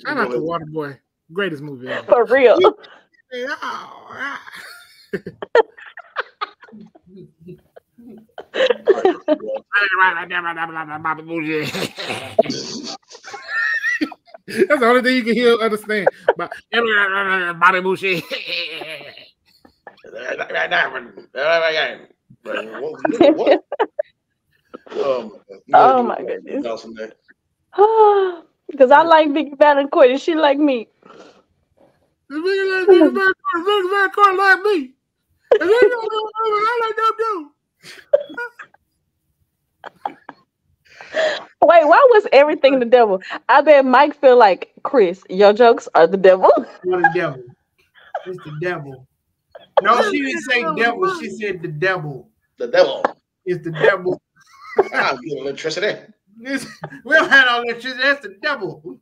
Shout out to Waterboy. Greatest movie ever. For real. That's the only thing you can hear understand. But body bullshit. What? Oh my goodness. Because I like Vicky Valancourt and she like me. Vicky Valancourt like me. I like them too. Wait, why was everything the devil? I bet Mike feel like, Chris, your jokes are the devil. You're the devil. It's the devil. No, she didn't say devil. She said the devil. The devil. It's the devil. I'm getting electricity. We don't have no electricity. That's the devil.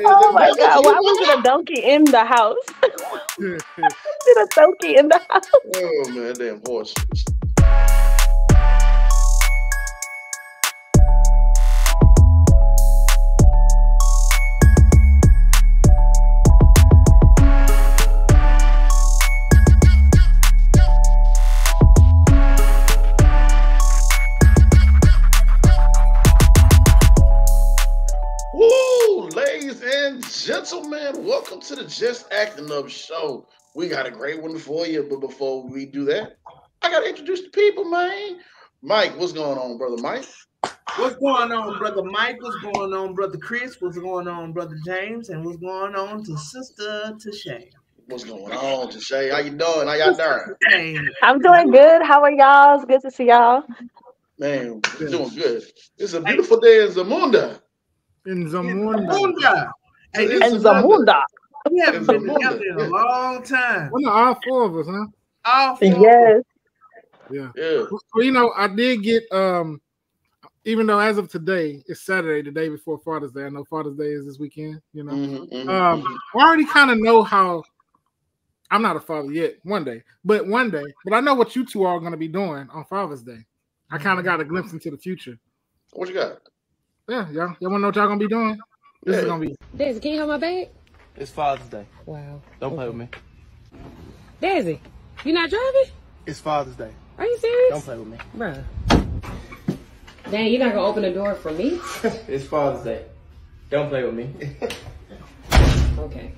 Oh my God! Why was it a donkey in the house? Was it a donkey in the house? Oh man, damn horse. Gentlemen, welcome to the Just Acting Up show. We got a great one for you, but before we do that, I gotta introduce the people, man. Mike, what's going on, brother Mike? What's going on, brother Mike? What's going on, brother Chris? What's going on, brother James? And what's going on to sister Tashay? What's going on, Tashay? How you doing? How y'all doing? I'm doing good. How are y'all? It's good to see y'all. Man, we're doing good. It's a beautiful day in Zamunda. In Zamunda. Hey, and Zamunda. We haven't been together in a long time. Well, no, all four of us, huh? All four. Yes. Yeah. Well, you know, I did get even though as of today it's Saturday, the day before Father's Day. I know Father's Day is this weekend, you know. I already kind of know how. I'm not a father yet, one day. But I know what you two are going to be doing on Father's Day. I kind of got a glimpse into the future. What you got? Yeah, y'all want to know what y'all going to be doing? This is gonna be. Daisy, can you hold my bag? It's Father's Day. Wow. Don't play with me. Daisy, you not driving? It's Father's Day. Are you serious? Don't play with me. Bruh. Dang, you're not gonna open the door for me? It's Father's Day. Don't play with me. Okay.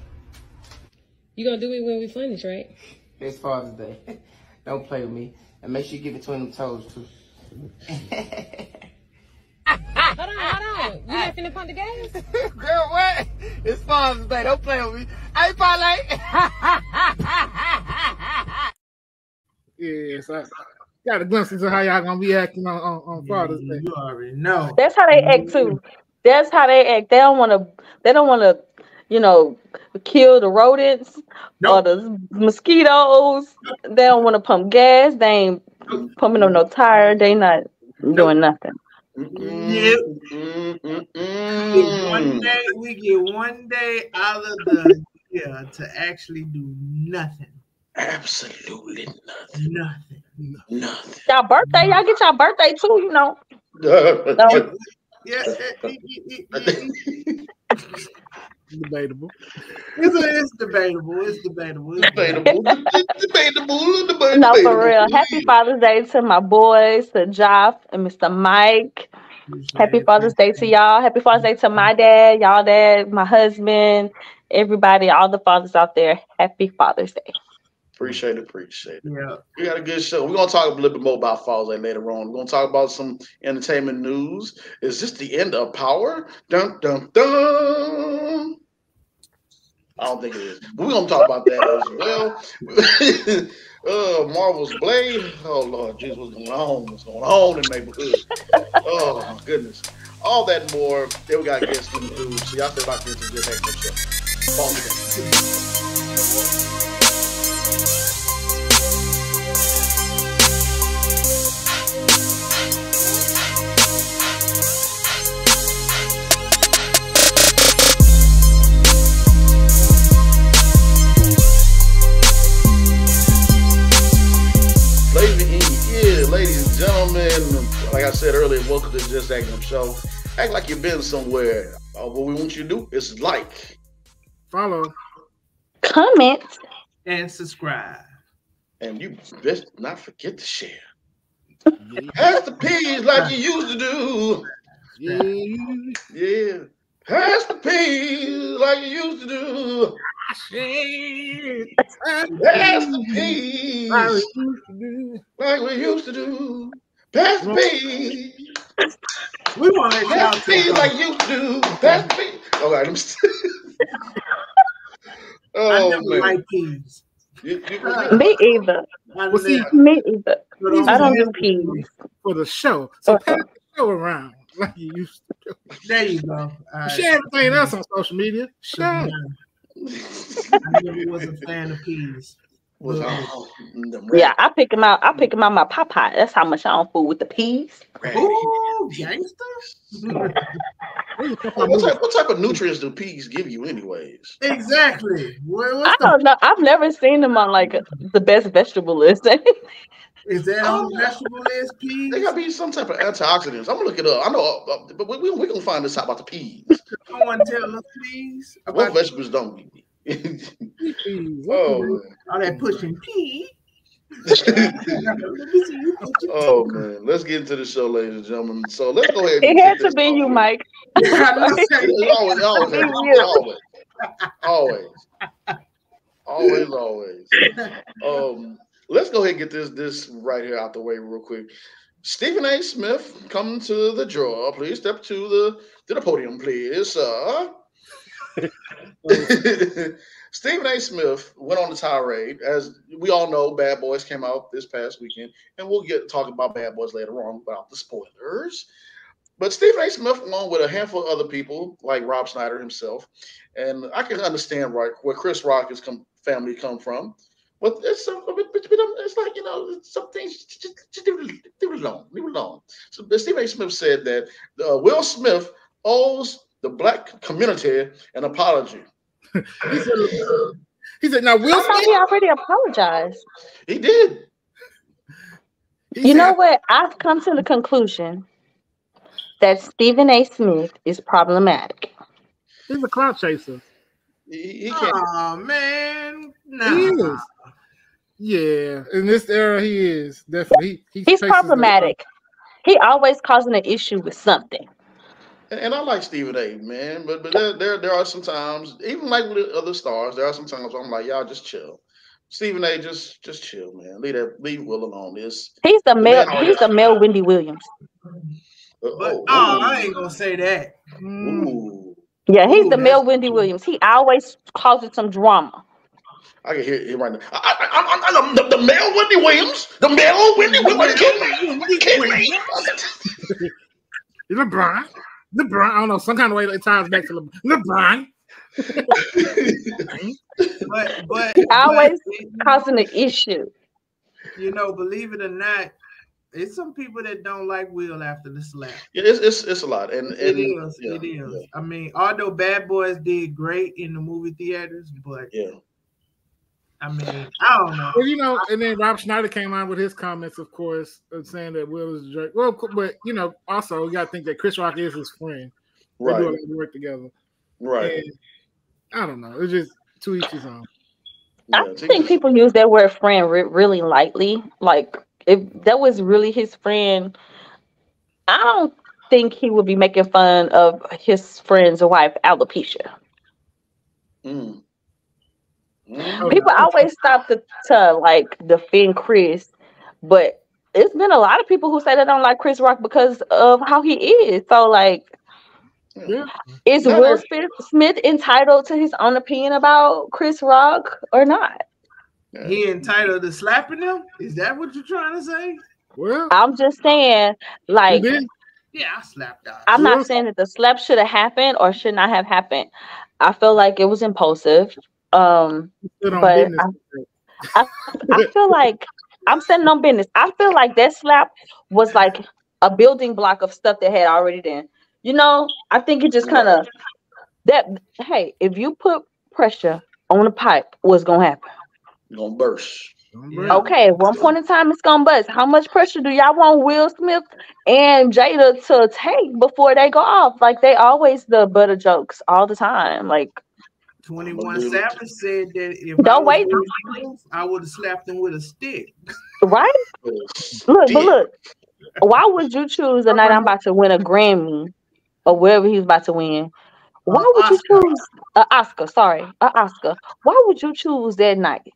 You gonna do it when we finish, right? It's Father's Day. Don't play with me. And make sure you get between them toes, too. Hold on. You not finna pump the gas? Girl, what? It's Father's Day. Don't play with me. Hey, Parlay. Yes, I got a glimpse into how y'all gonna be acting on Father's Day. You already know. That's how they act too. That's how they act. They don't wanna, you know, kill the rodents or the mosquitoes. They don't want to pump gas. They ain't pumping on no tire. They not doing nothing. We get one day out of the year to actually do nothing. Absolutely nothing. Nothing. Y'all birthday, y'all get y'all birthday too, you know. No. Yeah. Debatable. It's debatable. It's debatable. No, for real. Happy Father's Day to my boys, to Joff and Mr. Mike. Happy Father's Day to y'all. Happy Father's Day to my dad, y'all dad, my husband, everybody, all the fathers out there. Happy Father's Day. Appreciate it. Yeah. We got a good show. We're going to talk a little bit more about Father's Day later on. We're going to talk about some entertainment news. Is this the end of Power? Dun, dun, dun. I don't think it is. But we're going to talk about that as well. Marvel's Blade. Oh, Lord Jesus, what's going on? What's going on in the neighborhood? Oh, my goodness. All that and more. Then we got guests in the news. So y'all stay locked into the Just Acting Up show. Follow me. Ladies and gentlemen, like I said earlier, welcome to the Just Acting Up show. act like you've been somewhere. What we want you to do is like, follow, comment, and subscribe. And you best not forget to share. Pass the peas like you used to do. Yeah. Pass the peas like you used to do. Pass the peas like we used to do. Pass the peas. We want to pass the peas like you used to do. Pass the peas. All right, I'm still. I never like peas. Me either. Me either. I don't do peas for the show. So pass the show around like you used to do. There you go. Share everything else on social media. Share. I never was a fan of peas. Yeah, I pick them out. I pick them out my pie. That's how much I don't fool with the peas. Ooh, gangster. What type of nutrients do peas give you, anyways? Exactly. I don't know. I've never seen them on like the best vegetable list. Is that on the vegetable list, peas? They gotta be some type of antioxidants. I'm gonna look it up. I know, but we gonna find this out about the peas. Someone tell us, please. What vegetables don't give me? Oh, all that pushing pea. Oh man, let's get into the show, ladies and gentlemen. So let's go ahead. It had to be you, Mike. Always. Let's go ahead and get this right here out the way real quick. Stephen A. Smith, come to the drawer, please. Step to the podium, please, sir. Stephen A. Smith went on the tirade. As we all know, Bad Boys came out this past weekend, and we'll get talking about Bad Boys later on without the spoilers. But Stephen A. Smith, along with a handful of other people, like Rob Schneider himself, and I can understand where Chris Rock's family come from. But it's like, some things just leave it alone. So Stephen A. Smith said that Will Smith owes the black community an apology. He said, "Now Will Smith." He already apologized. He did. You know what? I've come to the conclusion that Stephen A. Smith is problematic. He's a clout chaser. He can't. Oh man, no. He is. Yeah, in this era, he is definitely. He's problematic. He always causing an issue with something. And I like Stephen A., man, but there are some times, even like with the other stars, there are some times I'm like, y'all just chill. Stephen A., just chill, man. Leave Will alone. He's the male Wendy Williams. I ain't gonna say that. Ooh. Yeah, he's the male Wendy Williams. He always causes some drama. I can hear it right now. I'm the male Wendy Williams. The male Wendy Williams. LeBron. I don't know. Some kind of way it ties back to LeBron. but always causing an issue. Believe it or not, it's some people that don't like Will after the slap. Yeah, it's a lot, and it is. Yeah, it is. Yeah. I mean, although Bad Boys did great in the movie theaters, but I mean, I don't know. Well, and then Rob Schneider came on with his comments, of course, saying that Will is a jerk. Well, but also you got to think that Chris Rock is his friend. Right. They do a lot of work together. Right. And I don't know. It's just to each his own. I think people use that word friend really lightly. Like, if that was really his friend, I don't think he would be making fun of his friend's wife, alopecia. People always stop to like defend Chris, but it's been a lot of people who say they don't like Chris Rock because of how he is. So, like, is Will Smith entitled to his own opinion about Chris Rock or not? He entitled to slapping him? Is that what you're trying to say? Well, I'm just saying, like, I slapped that. I'm not saying that the slap should have happened or should not have happened. I feel like it was impulsive. But I feel like I'm standing on business. I feel like that slap was like a building block of stuff that had already been. I think it just kind of hey, if you put pressure on a pipe, what's gonna happen? You're gonna burst. Okay, at one point in time, it's gonna bust. How much pressure do y'all want Will Smith and Jada to take before they go off? Like they always the butt of jokes all the time. Like 21 Savage said that if don't wait, I would have slapped him with a stick. Right? Look. Why would you choose the night I'm about to win a Grammy or wherever he's about to win? Why would you choose an Oscar? Sorry, an Oscar. Why would you choose that night?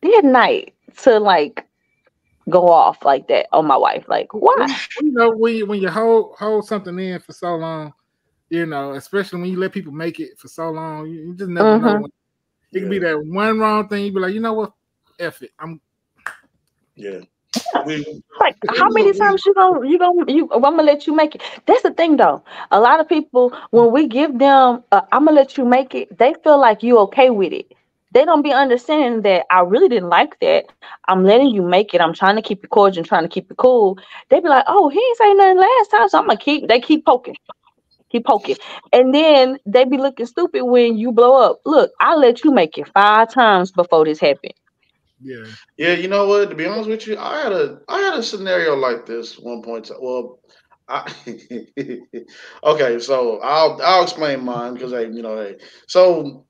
That night to like go off like that on my wife? Like why? You know, when you hold something in for so long, you know, especially when you let people make it for so long, you just never know. When, it could be that one wrong thing. You be like, you know what? F it. I'm like how many times I'm gonna let you make it. That's the thing though. A lot of people when we give them I'm gonna let you make it, they feel like you okay with it. They don't be understanding that I really didn't like that. I'm letting you make it. I'm trying to keep it cordial and trying to keep it cool. They be like, oh, he ain't say nothing last time, so I'm gonna keep poking. And then they be looking stupid when you blow up. Look, I let you make it 5 times before this happened. Yeah, you know what? To be honest with you, I had a scenario like this one point. Well, okay, so I'll explain mine because so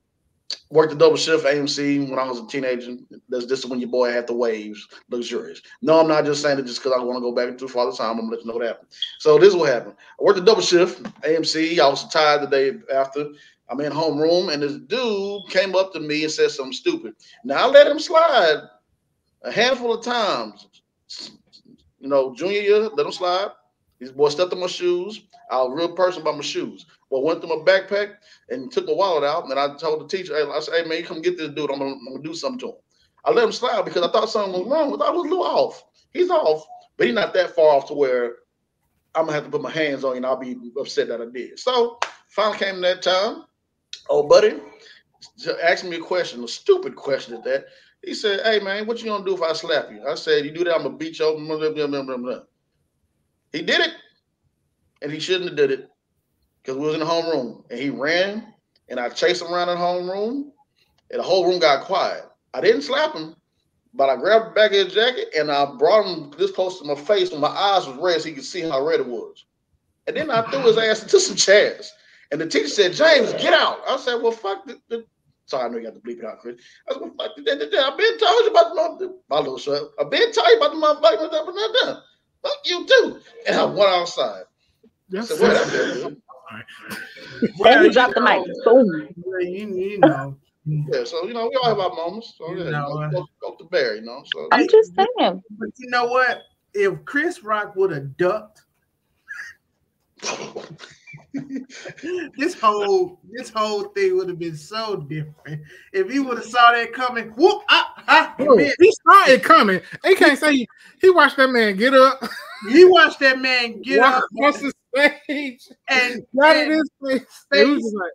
worked a double shift AMC when I was a teenager. This is when your boy had the waves, luxurious. No, I'm not just saying it just because I want to go back too far the time. I'm gonna let you know what happened. So this is what happened. I worked a double shift AMC. I was tired the day after. I'm in homeroom, and this dude came up to me and said something stupid. Now I let him slide a handful of times. You know, junior year, let him slide. These boys stepped on my shoes. I was a real person about my shoes. But went through my backpack and took my wallet out. And I told the teacher, I said, hey, man, you come get this dude. I'm gonna do something to him. I let him slide because I thought something was wrong. I thought it was a little off. He's off, but he's not that far off to where I'm gonna have to put my hands on you and I'll be upset that I did. So finally came that time. Oh, buddy, asked me a question, a stupid question at that. He said, hey, man, what you gonna do if I slap you? I said, you do that, I'm gonna beat you over. Blah, blah, blah, blah. He did it, and he shouldn't have did it because we was in the homeroom, and he ran, and I chased him around the homeroom, and the whole room got quiet. I didn't slap him, but I grabbed the back of his jacket, and I brought him this close to my face when my eyes was red so he could see how red it was. And then I threw his ass into some chairs. And the teacher said, James, get out. I said, well, fuck the sorry, I know you got to bleep it out, Chris. I said, well, fuck I've been told you about my little shut. I've been told you about the motherfucker. Fuck you too. And I went outside. Yes. So well, he dropped the mic. Boom. You know. Yeah, so we all have our moments. So go to bear, So I'm just saying. But you know what? If Chris Rock would have ducked, this whole thing would have been so different. If he would have saw that coming, whoop! He saw it coming. He can't say he watched that man get up. He watched that man get up across the stage and his face. It was like,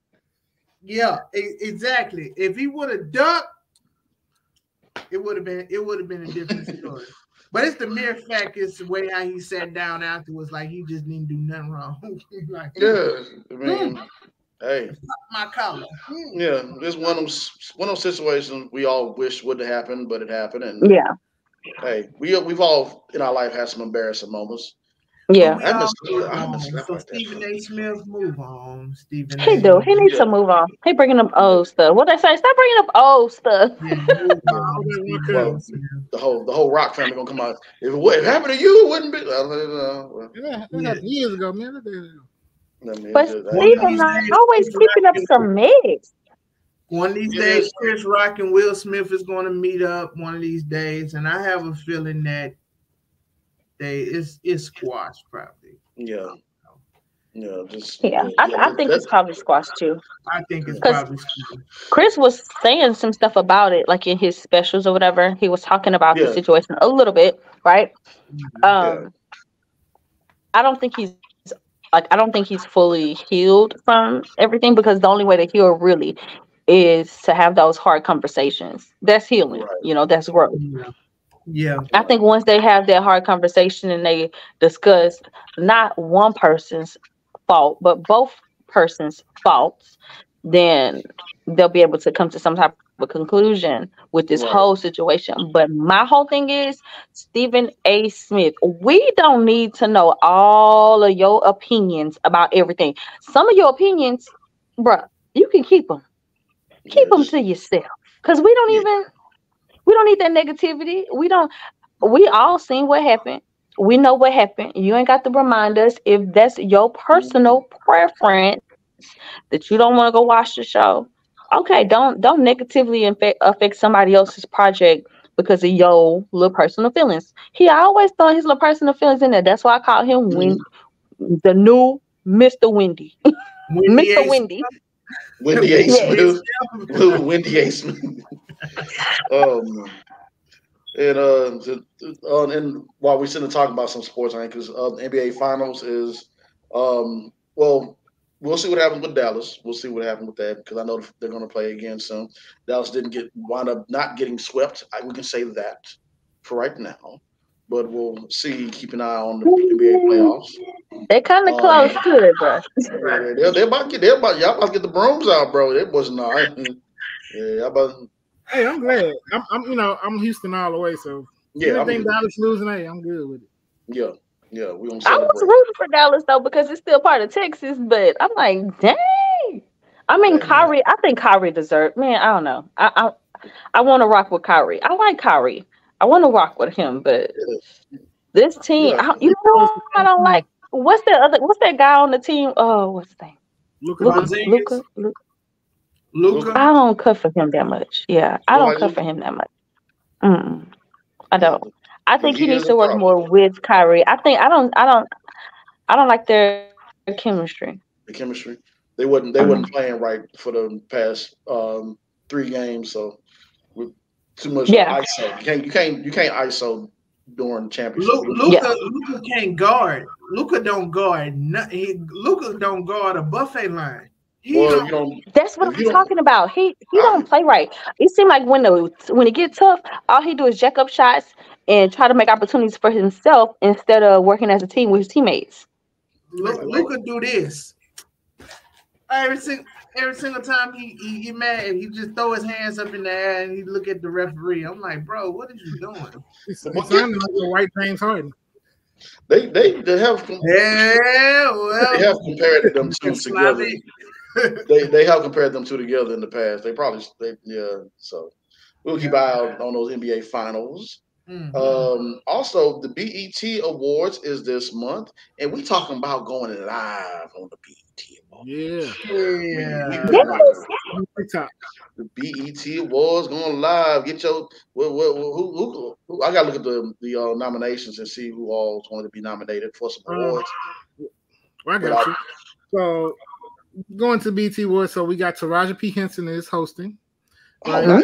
yeah, exactly. If he would have ducked, it would have been a different story. But it's the mere fact, it's the way how he sat down afterwards, like he just didn't do nothing wrong. Like, I mean, hey, my collar. Yeah, it's one of those situations we all wish would have happened, but it happened, and hey, we've all in our life had some embarrassing moments. Yeah. So Stephen A. Smith, move on. Stephen He needs to move on. He bringing up old stuff. What they say? Stop bringing up old stuff. The whole Rock family gonna come out. If what happened to you, it wouldn't be. That happened years ago, man. But Stephen's always keeping up some mess. One of these days, Chris Rock and Will Smith is going to meet up one of these days, and I have a feeling that it's squashed probably. I think it's probably squashed too. I think it's probably squashed. Chris was saying some stuff about it, like in his specials or whatever. He was talking about the situation a little bit, right? I don't think he's fully healed from everything, because the only way to heal really is to have those hard conversations. That's healing, that's growth. Yeah. I think once they have that hard conversation and they discuss not one person's fault, but both persons' faults, then they'll be able to come to some type of conclusion with this whole situation. But my whole thing is, Stephen A. Smith, we don't need to know all of your opinions about everything. Some of your opinions, bruh, you can keep them. Keep them to yourself. Because we don't need that negativity. We all seen what happened. We know what happened. You ain't got to remind us. If that's your personal preference that you don't want to go watch the show, okay, don't negatively affect somebody else's project because of your little personal feelings. He always throw his little personal feelings in there. That's why I call him the new Mr. Windy. Mr. Windy. Wendy A. Smith. Wendy A. Smith. And while we're sitting talking about some sports, I think because NBA Finals is, well, we'll see what happens with Dallas. We'll see what happens with that because I know they're going to play again soon. Dallas didn't wind up not getting swept. We can say that for right now, but we'll see. Keep an eye on the NBA playoffs. They're kind of close to it, bro. They're about to get the brooms out, bro. It was not. Yeah, Hey, I'm glad. I'm Houston all the way. So anything Dallas losing, hey, I'm good with it. Yeah. We gonna celebrate. I was rooting for Dallas though because it's still part of Texas, but I'm like, dang. I mean, Kyrie. I think Kyrie deserved. Man, I don't know. I want to rock with Kyrie. I like Kyrie. I want to rock with him, but this team, you know, I don't like. What's that guy on the team? Oh, what's his name? Luka. I don't cut for him that much. Yeah, I don't cut for him that much. I don't. I think he needs to work more with Kyrie. I don't like their chemistry. The chemistry. They wasn't playing right for the past 3 games, so with too much ISO. You can't ISO during championship. Luka can't guard. Luka don't guard. Luka don't guard a buffet line. That's what I'm talking about. He don't play right. It seems like when it gets tough, all he do is jack up shots and try to make opportunities for himself instead of working as a team with his teammates. Luka do this every single time he get mad and he just throw his hands up in the air and he look at the referee. I'm like, bro, what are you doing? It's sounding like the white James Harden. They have compared them two together. They have compared them two together in the past. So we'll keep an eye out on those NBA Finals. Also, the BET Awards is this month, and we talking about going live on the BET Awards. The BET Awards going live. Get your who I gotta look at the nominations and see who all wanted to be nominated for some awards. I got you. So going to BET Awards, so we got Taraji P. Henson is hosting. Right?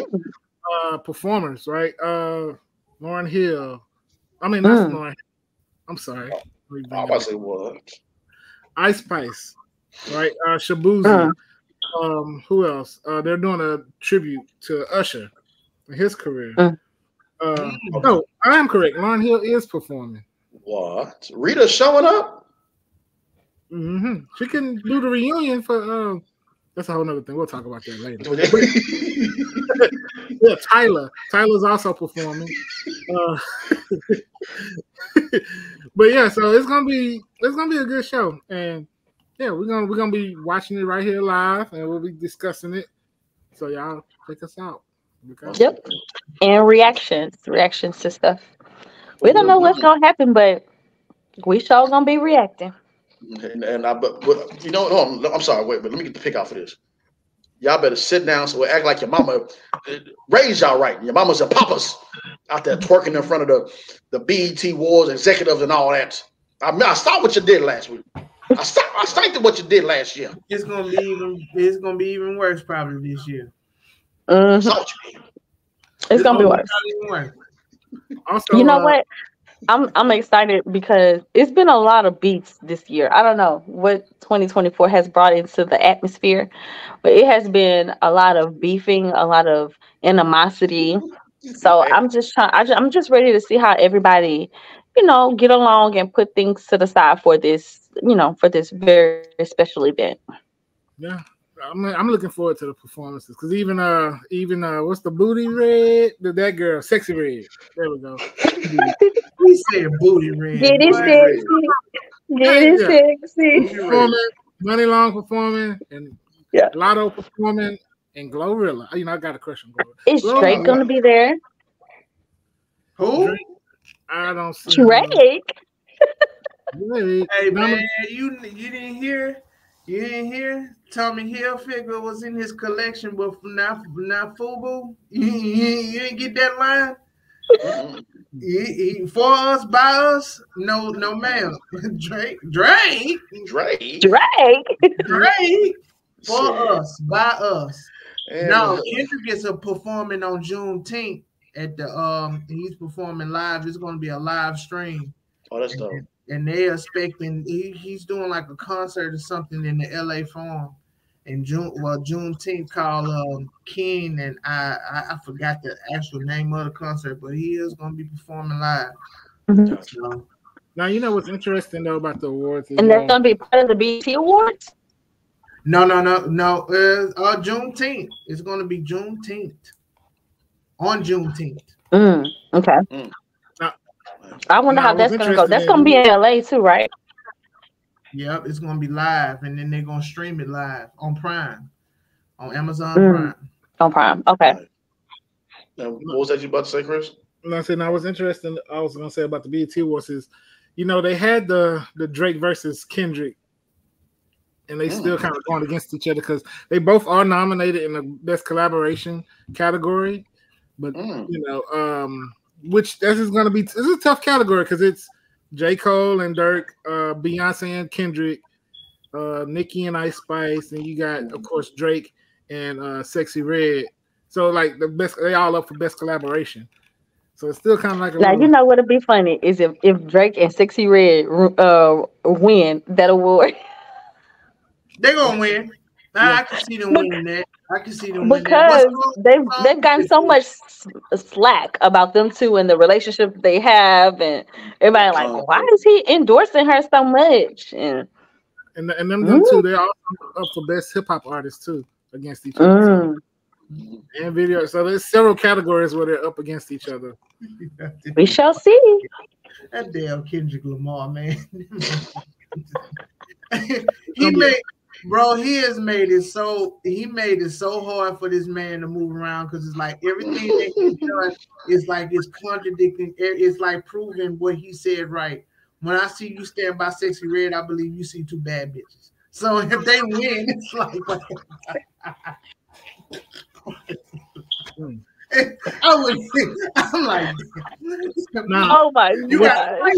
Performers, right? Lauryn Hill. I mean, that's Lauryn Hill. I'm sorry. I'm about to say what? Ice Spice, right? Shabuzi. Who else? They're doing a tribute to Usher in his career. No, I am correct. Lauryn Hill is performing. What? Rita's showing up? She can do the reunion for that's a whole nother thing. We'll talk about that later. Yeah, Tyler's also performing. But yeah, so it's gonna be a good show, and yeah, we're gonna be watching it right here live, and we'll be discussing it. So y'all check us out. Okay? Yep, and reactions to stuff. We don't know what's gonna happen, but we sure gonna be reacting. But you know, I'm sorry. Wait, but let me get the pick out for this. Y'all better sit down so act like your mama raised y'all right. Your mamas and papas out there twerking in front of the BET Awards executives and all that. I stopped what you did last week. I stopped what you did last year. It's gonna be even worse probably this year. It's gonna be worse. Also, you know what? I'm excited because it's been a lot of beats this year. I don't know what 2024 has brought into the atmosphere, but it has been a lot of beefing, a lot of animosity. So I'm just ready to see how everybody, get along and put things to the side for this, for this very special event. Yeah, I'm looking forward to the performances because even what's the booty red? That girl, sexy red. There we go. We said booty red. Get it sexy. Get it sexy. Performing, Money Long performing, and Lotto performing, and Glorilla. You know, I got a crush on Glorilla. Is Drake gonna be there? Who? Drake? I don't see Drake. Hey man, you didn't hear? You didn't hear? Tommy Hilfiger was in his collection, but not FUBU. You didn't get that line? For us, by us? No, ma'am. Drake. For us, by us. Now Kendrick is performing on Juneteenth at the he's performing live. It's going to be a live stream. Oh, that's dope. And they're expecting he's doing like a concert or something in the LA Forum in Juneteenth called King, and I forgot the actual name of the concert, but he is going to be performing live. So, now you know what's interesting though about the awards, and that's going to be part of the BET Awards. No. Juneteenth. It's going to be Juneteenth. On Juneteenth. Okay. I wonder how that's going to go. That's going to be in LA too, right? Yep, it's going to be live, and then they're going to stream it live on Prime, on Amazon Prime. On Prime, okay. Now, what was that you about to say, Chris? I said, I was interested. I was going to say about the BET Awards is, you know, they had the Drake versus Kendrick, and they still kind of going against each other because they both are nominated in the Best Collaboration category, but you know, which this is going to be it's a tough category because it's J. Cole and Dirk, Beyonce and Kendrick, Nicki and Ice Spice, and you got of course Drake and Sexy Red. So like the best, they all up for Best Collaboration. So it's still kind of like now. You know what'd be funny is if Drake and Sexy Red win that award. They're gonna win. I can see them winning that. I can see them because they've gotten so much slack about them two and the relationship they have, and everybody like, why is he endorsing her so much? And them two, they're also up for Best Hip Hop Artist too against each other. And video. So there's several categories where they're up against each other. We shall see. That damn Kendrick Lamar, man. He has made it so hard for this man to move around because it's like everything that he's done is like it's contradicting. It's like proving what he said right. When I see you stand by Sexy Red, I believe you see two bad bitches. So if they win, it's like I'm like, oh my God. You gotta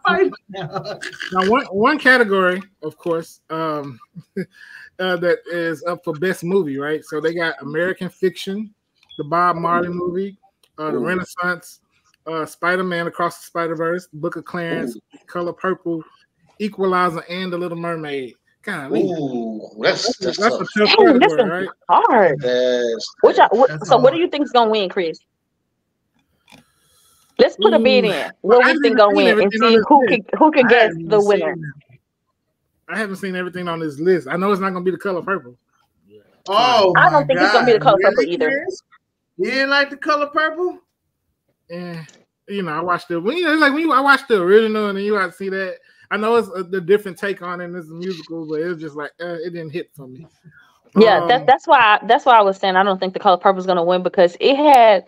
fight now. Now, one category, of course, that is up for Best Movie, right? So they got American Fiction, the Bob Marley movie, the Renaissance, Spider-Man Across the Spider-Verse, Book of Clarence, Color Purple, Equalizer, and The Little Mermaid. God, that's a tough category, right? Hard. So what do you think is gonna win, Chris? Let's put a bid in. What we think gonna win and see who can guess the winner. I haven't seen everything on this list. I know it's not gonna be The Color Purple. Oh, I don't think it's gonna be The Color Purple either. You didn't like The Color Purple? Yeah, you know, I watched it. I watched the original and then you got to see that. I know it's a different take on it and it's a musical, but it was just like it didn't hit for me. Yeah, that's why I was saying I don't think The Color Purple is gonna win because it had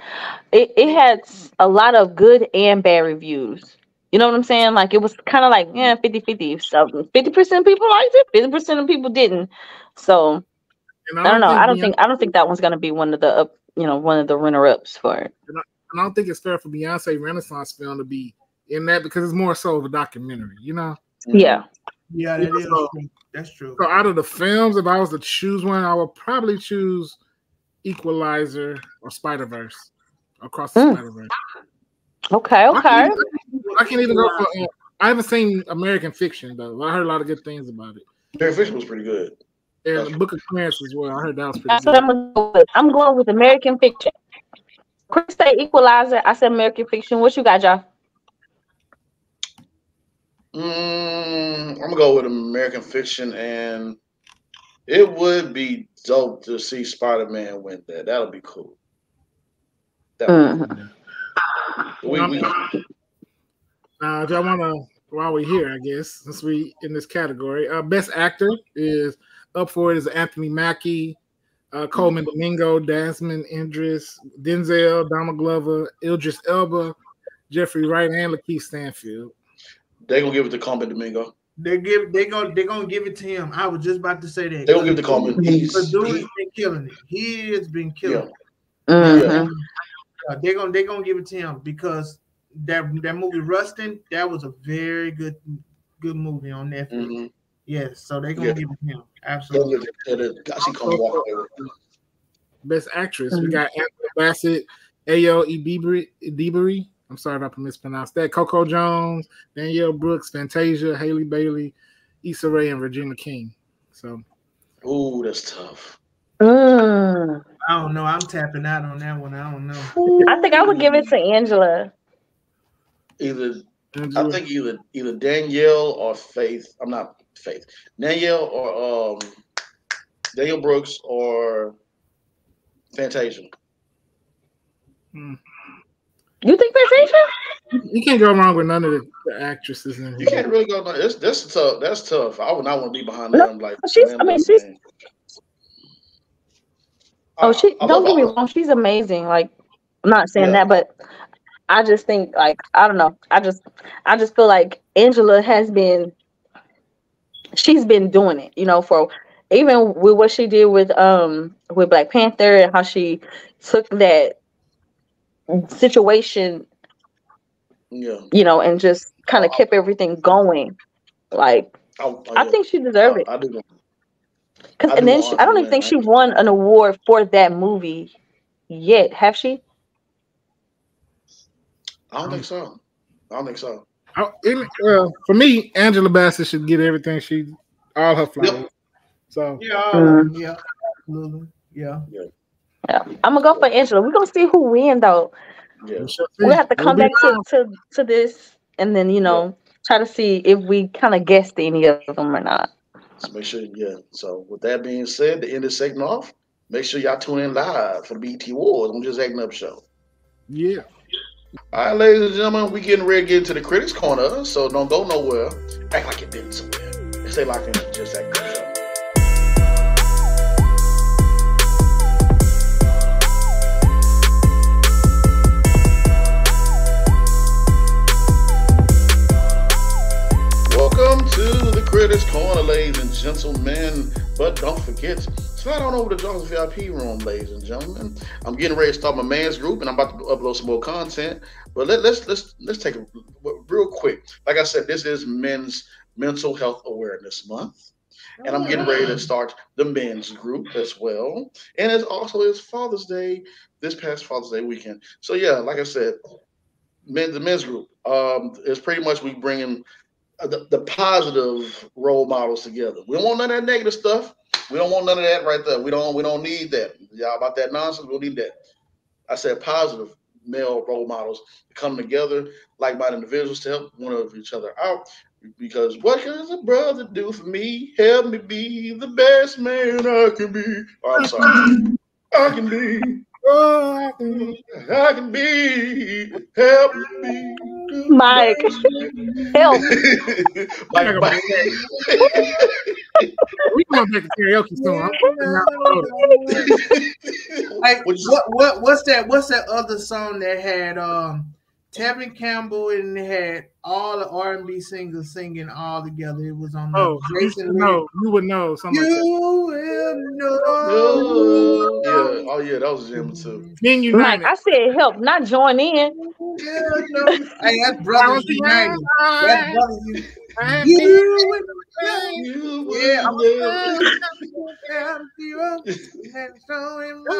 a lot of good and bad reviews. You know what I'm saying? Like it was kind of like 50-50. So 50% people liked it, 50% of people didn't. So I don't know. I don't think that one's gonna be one of the runner-ups for it. And I don't think it's fair for Beyonce Renaissance film to be in that because it's more so of a documentary, you know? Yeah. Yeah, that is true. That's true. So out of the films, if I was to choose one, I would probably choose Equalizer or Spider-Verse. Across the Spider-Verse. Okay. I can't even go for I haven't seen American Fiction though. I heard a lot of good things about it. American Fiction was pretty good. And the Book of Clarence as well. I heard that was pretty That's good. what I'm gonna go with. I'm going with American Fiction. Chris said Equalizer. I said American Fiction. What you got, y'all? I'm gonna go with American Fiction and It would be dope to see Spider-Man win that. That'll be cool. That would be cool. Y'all wanna, while we're here, I guess, since we in this category, best actor is up for it is Anthony Mackie, Coleman Domingo, Desmond Idris, Denzel, Donald Glover, Idris Elba, Jeffrey Wright, and Lakeith Stanfield. They're gonna give it to Coleman Domingo. They're gonna give it to him. I was just about to say that. They're gonna give it to Coleman. He's been killing it. He has been killing it. They're gonna give it to him because that movie Rustin, that was a very good movie on Netflix. Yes, so they're gonna give it to him. Absolutely. Best actress, we got Angela Bassett, Ayo Edebiri. I'm sorry if I mispronounced that. Coco Jones, Danielle Brooks, Fantasia, Haley Bailey, Issa Rae, and Regina King. So, ooh, that's tough. I don't know. I'm tapping out on that one. I don't know. I think I would give it to Angela. I think either Danielle or Faith. I'm not Faith. Danielle or Danielle Brooks or Fantasia. You think Fantasia? You can't go wrong with none of the actresses in here. You can't really go. That's tough. That's tough. I would not want to be behind them. Like she's. Don't get me wrong. She's amazing. Like, I'm not saying that, but I just think, like, I don't know. I just feel like Angela she's been doing it, you know, for even with what she did with Black Panther and how she took that situation, you know, and just kind of kept everything going. Like, I think she deserved it. I do. Because and then I don't even think she won an award for that movie yet. Have she? I don't think so. Well, for me, Angela Bassett should get everything all her flowers. Yep. So yeah. I'm gonna go for Angela. We're gonna see who wins though. Yeah. We'll have to come back to this and then try to see if we kind of guessed any of them or not. So make sure, So with that being said, to end this segment off, make sure y'all tune in live for the BET Awards on Just Acting Up Show. Yeah. All right, ladies and gentlemen, we getting ready to get into the Critics Corner, so don't go nowhere. Act like you've been somewhere. And stay locked in to Just Acting Up Show. Welcome to the Critics Corner, ladies and gentlemen. But don't forget, slide on over to John's VIP room, ladies and gentlemen. I'm getting ready to start my man's group, and I'm about to upload some more content. But let's take a real quick. Like I said, this is Men's Mental Health Awareness Month, and I'm getting ready to start the men's group as well. And it's Father's Day, this past Father's Day weekend. So yeah, like I said, the men's group is pretty much we bringing the positive role models together. We don't want none of that negative stuff. We don't want none of that right there. We don't need that. Y'all about that nonsense. We don't need that. I said positive male role models to come together, like-minded individuals to help one of each other out. Because what can a brother do for me? Help me be the best man I can be. Oh, I'm sorry. I can be. Oh, I can be. Help me. Mike, help. Mike. We going back to karaoke soon. Like, what's that other song that had Tevin Campbell and it had all the R&B singers singing all together? It was on Jason. You would know. You will know. Yeah. Oh yeah, that was a gem too. Mike, I said help, not join in. Yeah, no. Hey, that's Brothers United. That's Brothers United. You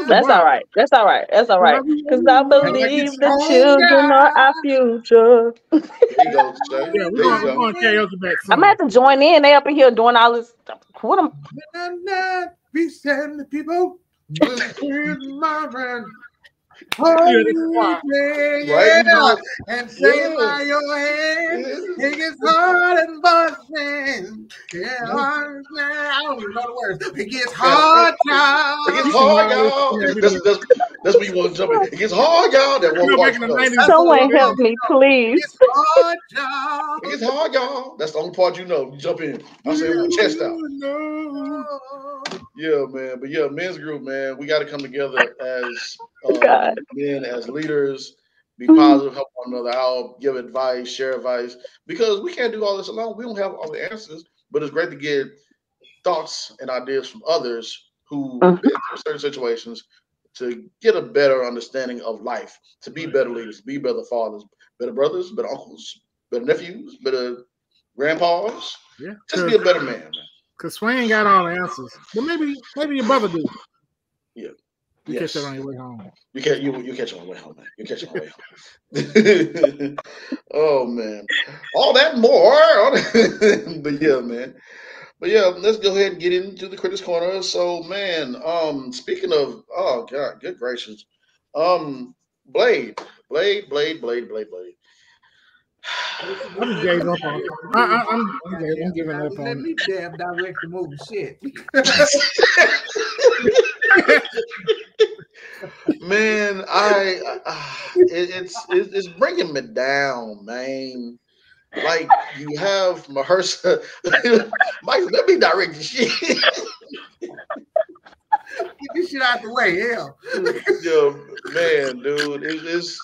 That's all right. Because I believe the children are our future. There you go, Jay. Yeah, we're going karaoke back soon. I'm gonna have to join in. They up in here doing all this. What am? Be sad the people. My friend. and say by your hand, it gets hard and buzzing. Yeah, hard, I don't even know the words. It gets hard, y'all. It gets hard, y'all. That's what you want to jump in. It gets hard, y'all. That one part. Someone help me, please. It gets hard, y'all. It gets hard, y'all. That's the only part you know. You jump in. I say with my chest out. Yeah, man. But yeah, men's group, man. We got to come together as men, as leaders. Be positive, help one another out, give advice, share advice. Because we can't do all this alone. We don't have all the answers. But it's great to get thoughts and ideas from others who been through certain situations to get a better understanding of life, to be better leaders, be better fathers, better brothers, better uncles, better nephews, better grandpas. Yeah, just be a better man. Because Sway ain't got all the answers, but maybe your brother do. Yeah, you catch that on your way home. You catch it on the way home, man. You catch it on the way home. Oh man, all that and more. But yeah, man. But yeah, let's go ahead and get into the Critics Corner. So, man, speaking of, oh God, good gracious, Blade. I just gave up on. I'm giving up on. Let me damn direct the movie. Shit. Man, it's bringing me down, man. Like you have Mahershala. Michael, let me direct the shit. Get this shit out the way, hell. Yo, man, dude, it's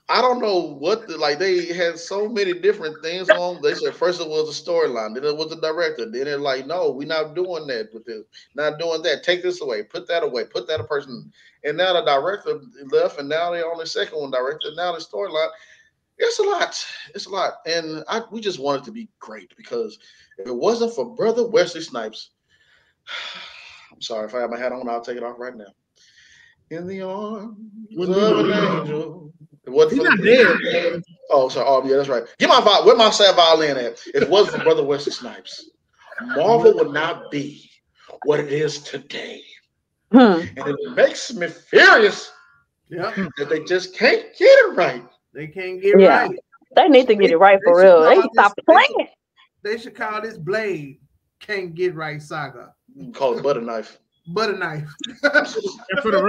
I don't know what they had so many different things on. They said first it was a storyline, then it was the director, then they're like, no, we're not doing that with this, not doing that. Take this away, put that away, put that a person. And now the director left, and now they're on the second one director. Now the storyline. It's a lot. And we just want it to be great because if it wasn't for Brother Wesley Snipes, I'm sorry if I have my hat on, I'll take it off right now. In the arms of an angel. It wasn't He's not dead. Oh, sorry. Oh, yeah, that's right. Where my sad violin at? If it wasn't for Brother Wesley Snipes, Marvel would not be what it is today. And it makes me furious that they just can't get it right. They can't get it right. They need to get it right for real. They stop playing. They should call this Blade Can't Get Right Saga. Call it Butter Knife. Butter Knife. And for the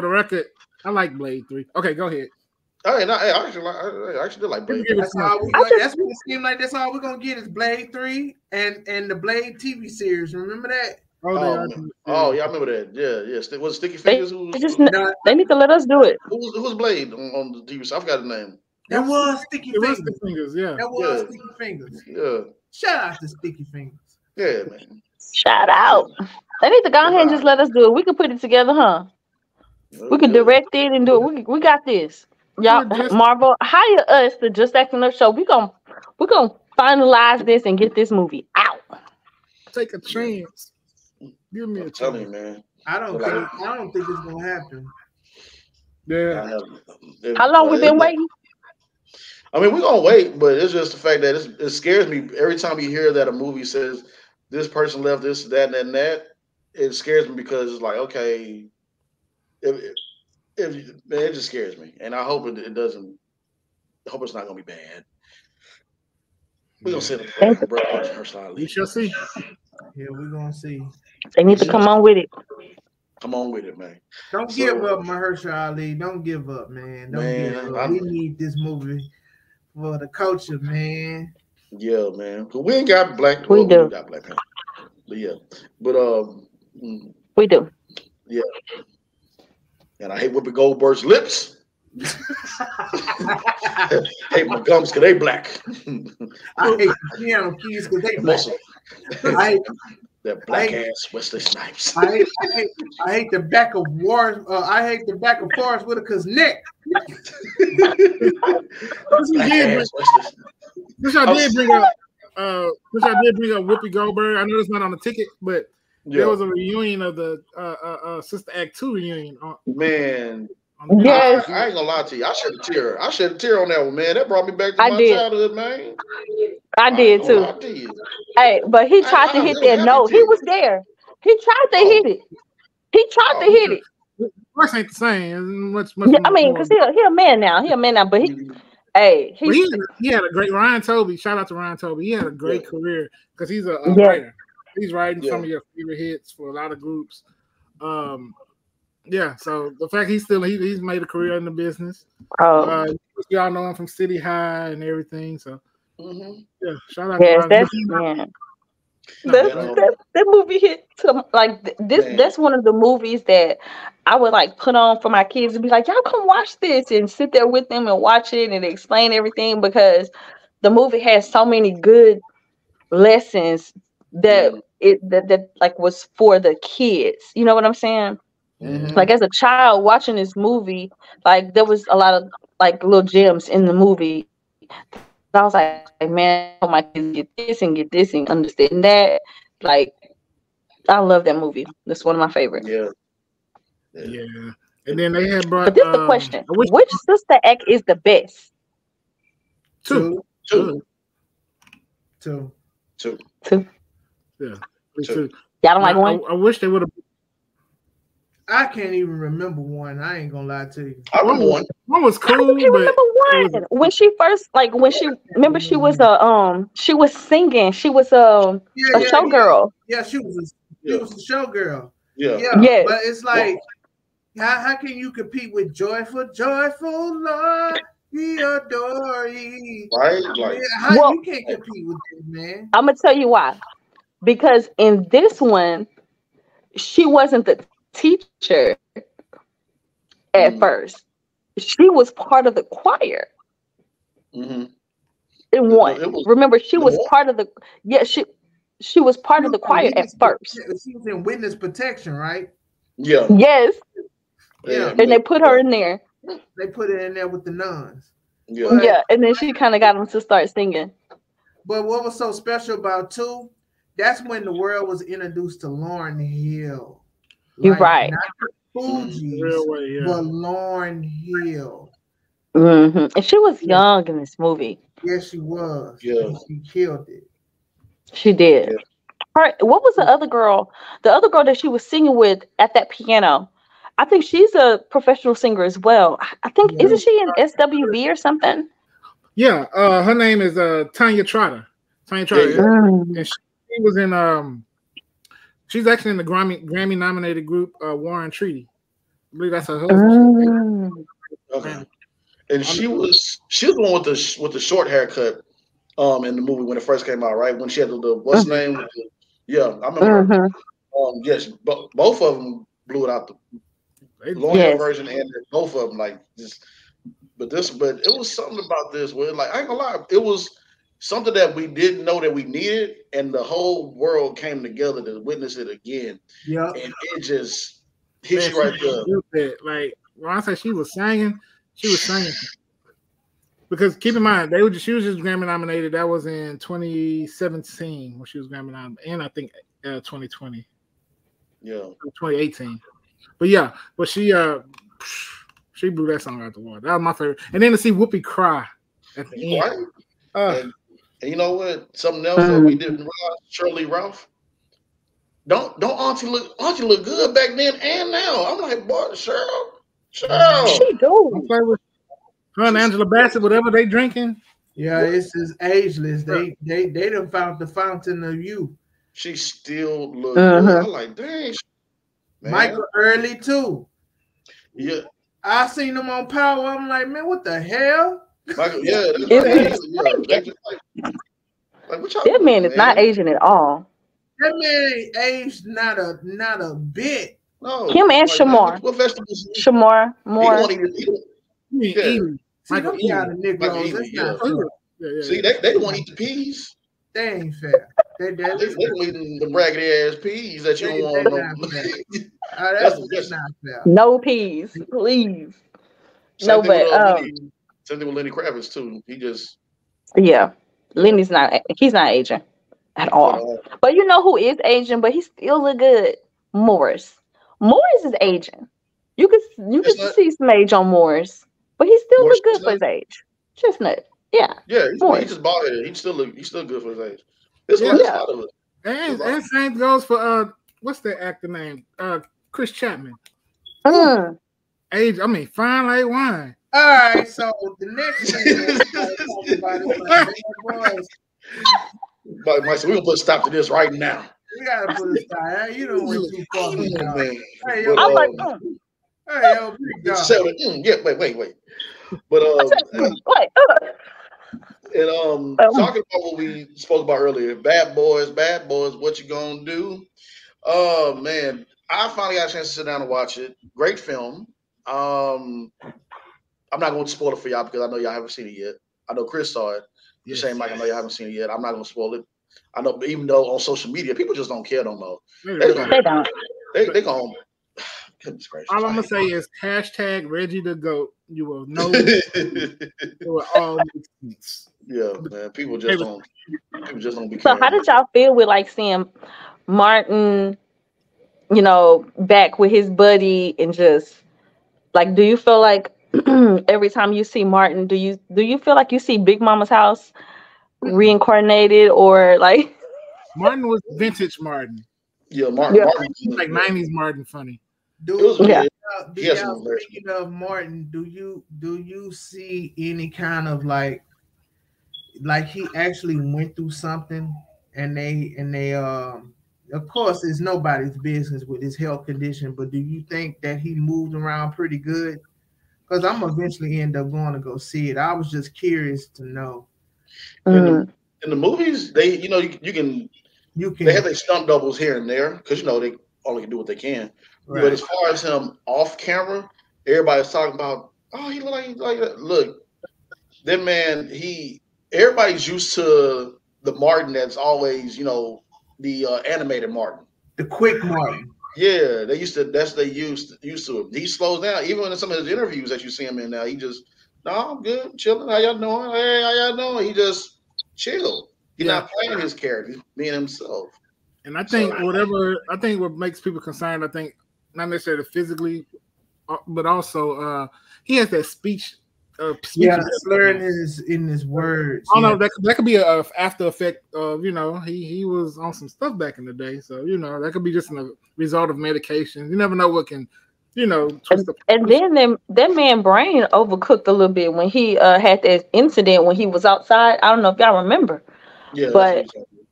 record, I like Blade 3. Okay, go ahead. I actually like Blade 3. That's what it seems like. That's all we're gonna get is Blade 3 and the Blade TV series. Remember that? Yeah, I remember that. Yeah. Was it Sticky Fingers? They need to let us do it. Who was Blade on the TV? I forgot the name. That was Sticky Fingers. Yeah. That was Sticky Fingers. Yeah. Shout out to Sticky Fingers. Yeah, man. Shout out. They need to go ahead and just let us do it. We can put it together, huh? We can direct it and do it. We got this. Y'all, Marvel, hire us to Just Acting Up Show. We're gonna finalize this and get this movie out. Take a chance. Give me a chance. Tell you, man. I don't think it's gonna happen. Yeah. How long we been waiting? I mean, we're gonna wait, but it's just the fact that it scares me every time you hear that a movie says this person left this, that, and that. It scares me because it's like, okay, it just scares me, and I hope it doesn't. I hope it's not gonna be bad. We're gonna sit and we shall see. Yeah, we're gonna see. They need to come on with it. Come on with it, man. Don't give up, Mahershala Ali. Don't give up, man. Don't give up. We need this movie for the culture, man. Yeah, man. Cause we ain't got black. We do. We got black people. But yeah, but we do. Yeah. And I hate Whoopi Goldberg's lips. Hate my gums because they black. I hate the piano keys because they black. That black ass Wesley Snipes. I hate the back of Forrest. I hate the back of Forrest Whitaker's neck. Which I did bring up Whoopi Goldberg. I know it's not on the ticket, but there was a reunion of the Sister Act 2 reunion. Man. Yes. I ain't gonna lie to you. I shed a tear. On that one, man. That brought me back to my childhood, man. I did too. I did. Hey, but he tried to hit that note. He was there. He tried to hit it. He tried to hit it. voice ain't the same. Much yeah, I mean, because he a man now. He a man now, but he had a great Ryan Toby. Shout out to Ryan Toby. He had a great career because he's a writer. He's writing some of your favorite hits for a lot of groups. Yeah, so the fact he's made a career in the business. Y'all know him from City High and everything. So yeah, shout out to Ryan. That movie hit to like this. Man. That's one of the movies that I would like put on for my kids and be like, y'all come watch this and sit there with them and watch it and explain everything because the movie has so many good lessons that that like was for the kids. You know what I'm saying? Mm-hmm. Like as a child watching this movie, like there was a lot of like little gems in the movie. I was like, man, my kids get this and understand that. Like, I love that movie. That's one of my favorites. Yeah. And then they had brought. But this is the question: which sister act is the best? Two. Yeah. Two. Y'all don't like one? I wish they would have. I can't even remember one. I ain't gonna lie to you. I remember one. One was cool. I can't remember one. When she first, she was she was singing. She was a showgirl. Yeah, she was a showgirl. Yeah. But it's like, how can you compete with joyful Lord? We adore you. Right? Like, you can't compete with this, man. I'm gonna tell you why. Because in this one, she wasn't the teacher at first. She was part of the choir. In one. Remember, she was part of the she was part of the choir at first. She was in witness protection, right? Yeah. Yes. Yeah. And they put her in there. They put her in there with the nuns. Yeah, and then she kind of got them to start singing. But what was so special about two? That's when the world was introduced to Lauryn Hill. You're right. Not the Fugees, but Lauryn Hill. And she was young in this movie. Yes, she was. Yeah. She killed it. She did. Yeah. What was the other girl? The other girl that she was singing with at that piano. I think she's a professional singer as well. I think isn't she in SWV or something? Yeah. Her name is Tanya Trotter. And she was in she's actually in the Grammy nominated group War and Treaty. I believe that's her husband. Okay. And she was the one with the short haircut in the movie when it first came out, right? When she had the what's name? I remember. Yes, but both of them blew it out the Lauryn version and both of them but it was something about this where like I ain't gonna lie, it was something that we didn't know that we needed, and the whole world came together to witness it again. Yeah, and it just hit you right there. Like when I say she was singing. Because keep in mind, she was just Grammy nominated. That was in 2017 when she was Grammy nominated, and I think 2020. Yeah, 2018. But she blew that song out the water. That was my favorite. And then to see Whoopi cry at the end. And you know what? Something else that we didn't realize, Shirley Ralph. Don't Auntie look good back then and now. I'm like, boy, Cheryl. She do. Her and Angela Bassett, whatever they drinking. Yeah, it's just ageless. They done found the fountain of youth. She still looks good. I'm like, dang. Man. Michael Early too. Yeah. I seen them on Power. I'm like, man, what the hell? Michael, that man is not Asian at all. That man ain't aged not a bit. No. Him and Shamar. What vegetables? Shamar more. See, them kind of Negroes. That's not fair. See, they want to eat the peas. They ain't fair. They want eating the raggedy ass peas that you don't want. That's not fair. No peas, please. Same thing with Lenny Kravitz too. He just Lenny's not. He's not Asian at all. But you know who is Asian, but he still look good? Morris. Morris is Asian. You can see some age on Morris, but he still look good for his age. Chestnut. Yeah. Yeah, he's just bald headed. He's still good for his age. There's a lot of it. And same goes for what's that actor name? Chris Chapman. age. I mean, fine like wine. All right, so the next thing we're talking about is like Bad Boys. But Mike said, we're gonna put a stop to this right now. We gotta put a stop. You don't went too far. Hey, yo, But, I'm like, hey, yo, big dog. Yeah, wait. But talking about what we spoke about earlier, Bad Boys, what you gonna do? Oh man, I finally got a chance to sit down and watch it. Great film. I'm not going to spoil it for y'all because I know y'all haven't seen it yet. I know Chris saw it. You're saying, Mike, I know you haven't seen it yet. I'm not going to spoil it. I know, even though on social media, people just don't care no more. They don't. They going. Goodness gracious. All I'm gonna say is hashtag Reggie the GOAT. You will know. It will all make sense. Yeah, man. People just don't be caring. So how did y'all feel with like seeing Martin, back with his buddy and just like, do you feel like every time you see Martin, do you feel like you see Big Mama's house reincarnated or like Martin was vintage Martin. Yeah, Martin like 90s Martin funny. Speaking of Martin, do you see any kind of like he actually went through something and they of course it's nobody's business with his health condition, but do you think that he moved around pretty good? Because I'm eventually end up going to go see it. I was just curious to know. In the movies, they you can they have their stunt doubles here and there because they only can do what they can. Right. But as far as him off camera, everybody's talking about, oh, he look like that. Look, that man, everybody's used to the Martin that's always, the animated Martin. The quick Martin. Yeah, they used to it. He slows down. Even in some of his interviews that you see him in now, he just, no, I'm good, chilling. How y'all doing? Hey, how y'all doing? He just chill. He's not playing his character, he's being himself. And I think what makes people concerned, I think, not necessarily physically, but also he has that speech. Slurring in his words. I don't know, that could be a after effect of he was on some stuff back in the day, so that could be just a result of medication. You never know what can twist and then that man brain overcooked a little bit when he had that incident when he was outside. I don't know if y'all remember, but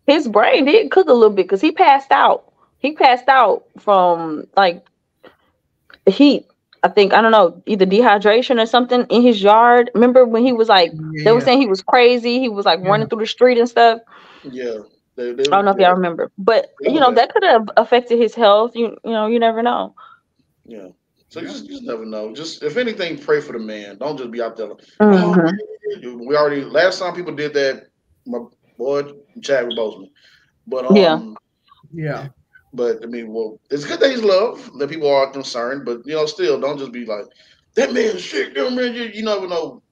his brain did cook a little bit because he passed out. He passed out from like the heat. I think, I don't know, either dehydration or something in his yard. Remember when he was like, they were saying he was crazy. He was like running through the street and stuff. Yeah. I don't know if y'all remember, but that could have affected his health. You never know. Yeah. So you just never know. Just if anything, pray for the man. Don't just be out there. We already, last time people did that, my boy Chadwick Boseman. But yeah. But I mean, it's good that he's loved, that people are concerned, but still don't just be like, that man's sick, that man. You never know.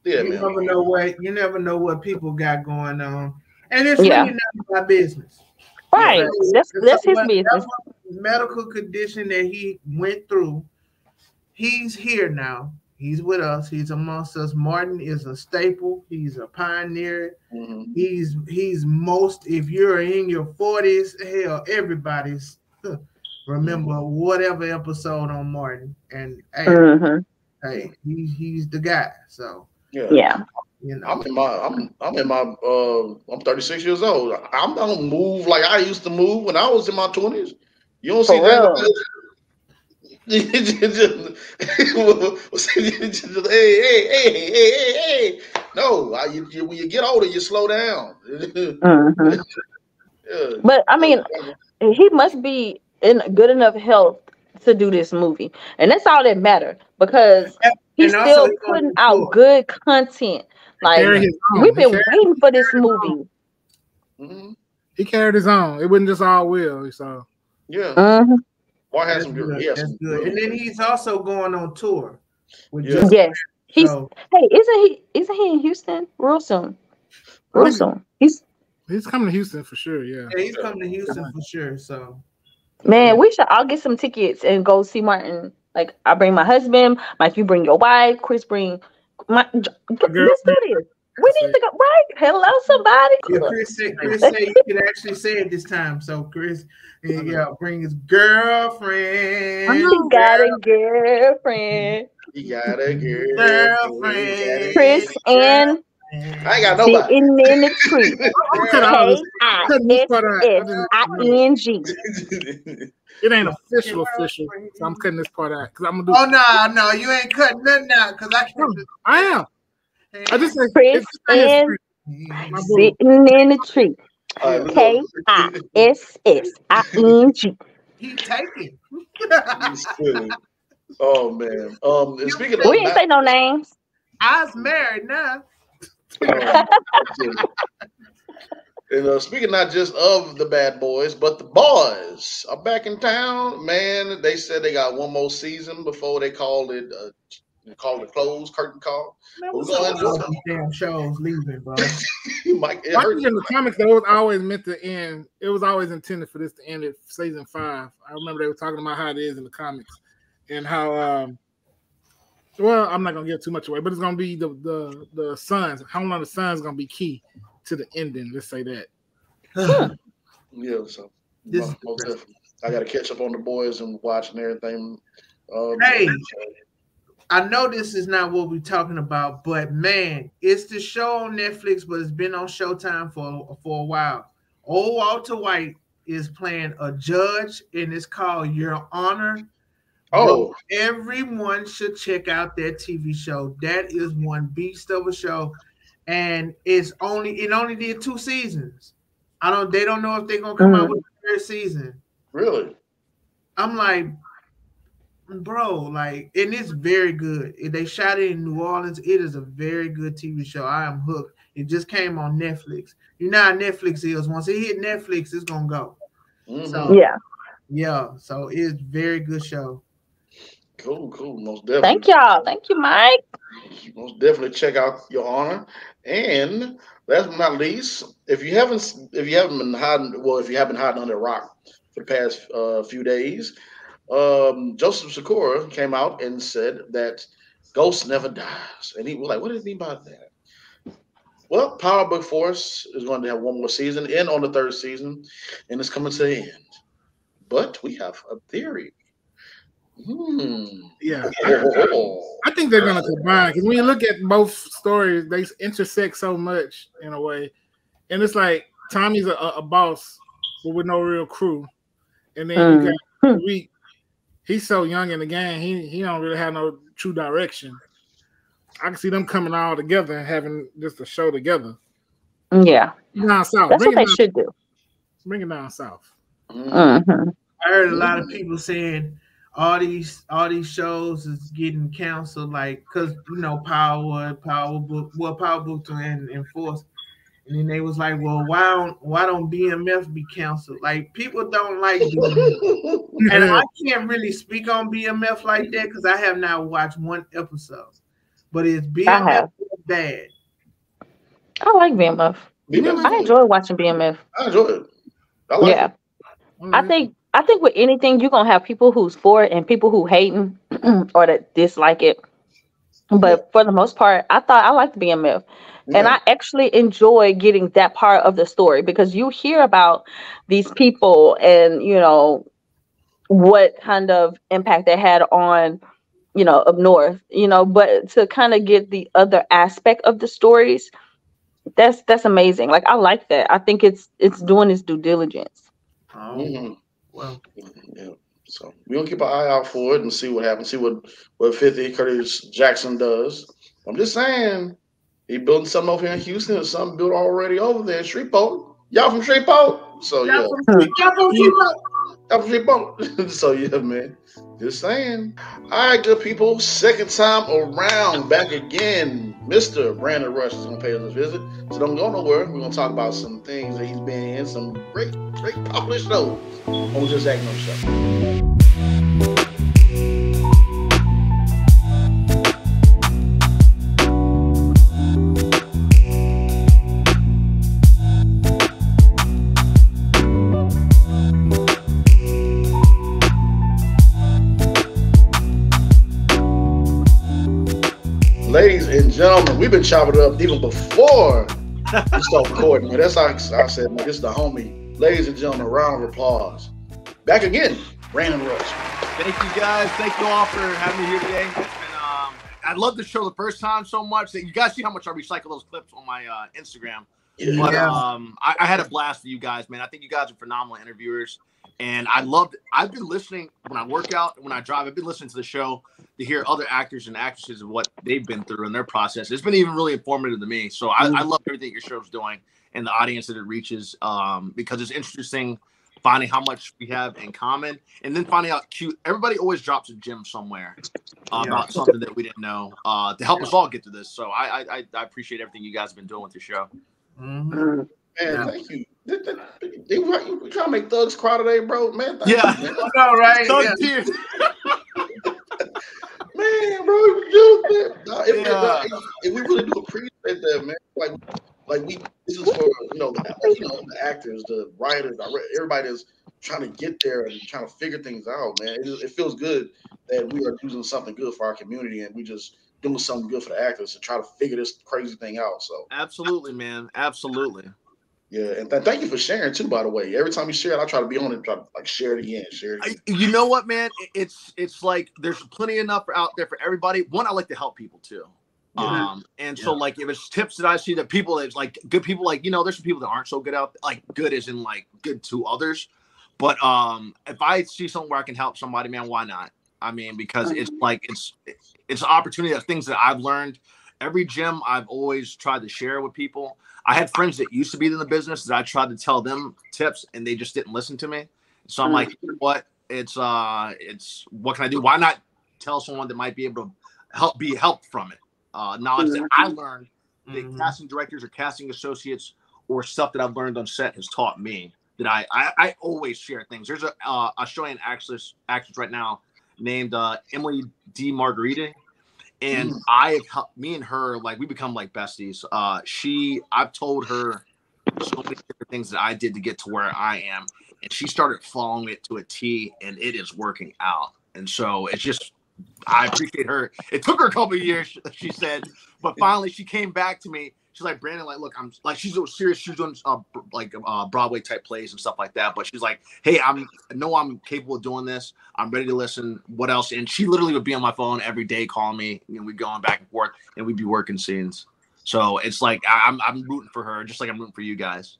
You never know what people got going on. And it's really not my business. Right. That's his business. That's medical condition that he went through. He's here now. He's with us. He's amongst us. Martin is a staple. He's a pioneer. Mm-hmm. He's most, if you're in your 40s, hell, everybody's remember whatever episode on Martin. And hey, he's the guy. So yeah. I'm 36 years old. I'm not gonna move like I used to move when I was in my 20s. You don't see that. Hey. No, when you get older, you slow down. But I mean, he must be in good enough health to do this movie. And that's all that matters because he's still putting out good content. Like, we've been waiting for this movie. Mm-hmm. He carried his own. It wasn't just all Will. So yeah. That's good. And then he's also going on tour. Yes. He's isn't he in Houston real soon? He's coming to Houston for sure. Yeah, he's coming to Houston for sure. So man, I'll get some tickets and go see Martin. Like, I bring my husband, Mike, you bring your wife, Chris bring my let's do this. We need to go, right? Hello, somebody. Yeah, Chris said you could actually say it this time. So Chris, bring his girlfriend. He got a girlfriend. He got a girlfriend. Chris and I ain't got nobody. sitting in the tree. KISSING. It ain't official, so I'm cutting this part out because I'm gonna do. Oh no, you ain't cutting nothing out because I can't. I am. I just say Chris and sitting in the tree. KISSING. He taking. Oh man. Speaking of, we didn't say no names. I was married now. And speaking not just of the bad boys, but the boys are back in town. Man, they said they got one more season before they called it closed curtain call. Man, what's up with all these damn shows leaving, bro? Mike, I think in the comics that it was always meant to end. It was always intended for this to end at season 5. I remember they were talking about how it is in the comics and how well, I'm not gonna give too much away, but it's gonna be the sons. How long the sons gonna be key to the ending? Let's say that. Yeah, so most definitely. I got to catch up on the boys and watching everything. Hey, I know this is not what we're talking about, but man, it's the show on Netflix, but it's been on Showtime for a while. Old Walter White is playing a judge, and it's called Your Honor. Oh, bro, everyone should check out that TV show. That is one beast of a show, and it only did 2 seasons. They don't know if they're gonna come out with the 3rd season. Really? I'm like, bro, like, and it's very good. They shot it in New Orleans. It is a very good TV show. I am hooked. It just came on Netflix. You know how Netflix is. Once it hit Netflix, it's gonna go. Mm-hmm. So yeah. So it's a very good show. Cool. Most definitely. Thank y'all. Thank you, Mike. Most definitely check out Your Honor. And last but not least, if you haven't been hiding under a rock for the past few days, Joseph Sikora came out and said that Ghost never dies, and he was like, "What does he mean by that?" Well, Powerverse is going to have one more season, end on the 3rd season, and it's coming to the end. But we have a theory. Yeah, I think they're gonna combine because when you look at both stories, they intersect so much in a way, and it's like Tommy's a boss, but with no real crew, and then you got Reek. He's so young in the game, he don't really have no true direction. I can see them coming all together and having just a show together. Yeah, down south. That's what they should do. Bring it down south. I heard a lot of people saying all these shows is getting canceled, like, because Power Book and Force, and then they was like, well, why don't BMF be canceled? Like, people don't like BMF, and I can't really speak on BMF like that because I have not watched one episode, but it's BMF bad. I like BMF. I enjoy watching BMF. I enjoy it. I like it. I think with anything, you're gonna have people who's for it and people who hating or that dislike it. But for the most part, I liked BMF. Yeah. And I actually enjoy getting that part of the story because you hear about these people and what kind of impact they had on up north, but to kind of get the other aspect of the stories, that's amazing. Like, I like that. I think it's doing its due diligence. Well, yeah. So we're gonna keep an eye out for it and see what happens. See what 50 Curtis Jackson does. I'm just saying, he building something over here in Houston and something built already over there in Shreveport. Y'all from Shreveport? So yeah. Y'all from Shreveport. So yeah, man. Just saying. All right, good people. Second time around, back again. Mr. Brandon Rush is gonna pay us a visit. So don't go nowhere. We're gonna talk about some things that he's been in, some great popular shows on Just Acting Up Show. Ladies and gentlemen, we've been chopping it up even before we start recording. That's how I said, man, this is the homie. Ladies and gentlemen, a round of applause. Back again, Brandon Rush. Thank you guys. Thank you all for having me here today. It's been, I love the show the first time so much that you guys see how much I recycle those clips on my Instagram. Yeah. But I had a blast with you guys, man. I think you guys are phenomenal interviewers. And I've been listening when I work out, when I drive, I've been listening to the show to hear other actors and actresses of what they've been through in their process. It's been even really informative to me. So I love everything your show's doing and the audience that it reaches, because it's interesting finding how much we have in common and then finding out everybody always drops a gem somewhere about something that we didn't know to help us all get to this. So I appreciate everything you guys have been doing with the show. Man, thank you. You trying to make thugs cry today, bro? Man, thank you, man. All right. Thug tears. Man, bro, we really do appreciate that, man. Like this is for the actors, the writers, everybody that's trying to get there and trying to figure things out, man. It feels good that we are doing something good for our community, and we just doing something good for the actors to try to figure this crazy thing out. So absolutely, man, absolutely. Yeah, and thank you for sharing too. By the way, every time you share it, I try to be on it, try to share it again. You know what, man? It's like there's plenty enough out there for everybody. One, I like to help people too. So like if it's tips that I see that people that's like good people, like there's some people that aren't so good out, like good as in like good to others. But if I see something where I can help somebody, man, why not? I mean, because it's like it's an opportunity of things that I've learned. Every gym I've always tried to share with people. I had friends that used to be in the business that I tried to tell them tips and they just didn't listen to me. So I'm like, you know what? It's what can I do? Why not tell someone that might be able to be helped from it? Knowledge that I learned that casting directors or casting associates or stuff that I've learned on set has taught me that I always share things. There's a Australian actress right now named Emily D. Margarita. And me and her, like we become like besties. I've told her so many different things that I did to get to where I am. And she started following it to a T and it is working out. And so it's just, I appreciate her. It took her a couple of years, she said, but finally she came back to me. She's like, Brandon, like, look, I'm like, she's so serious. She's doing Broadway type plays and stuff like that. But she's like, hey, I know I'm capable of doing this. I'm ready to listen. What else? And she literally would be on my phone every day, calling me, and we'd go on back and forth, and we'd be working scenes. So it's like I'm rooting for her, just like I'm rooting for you guys.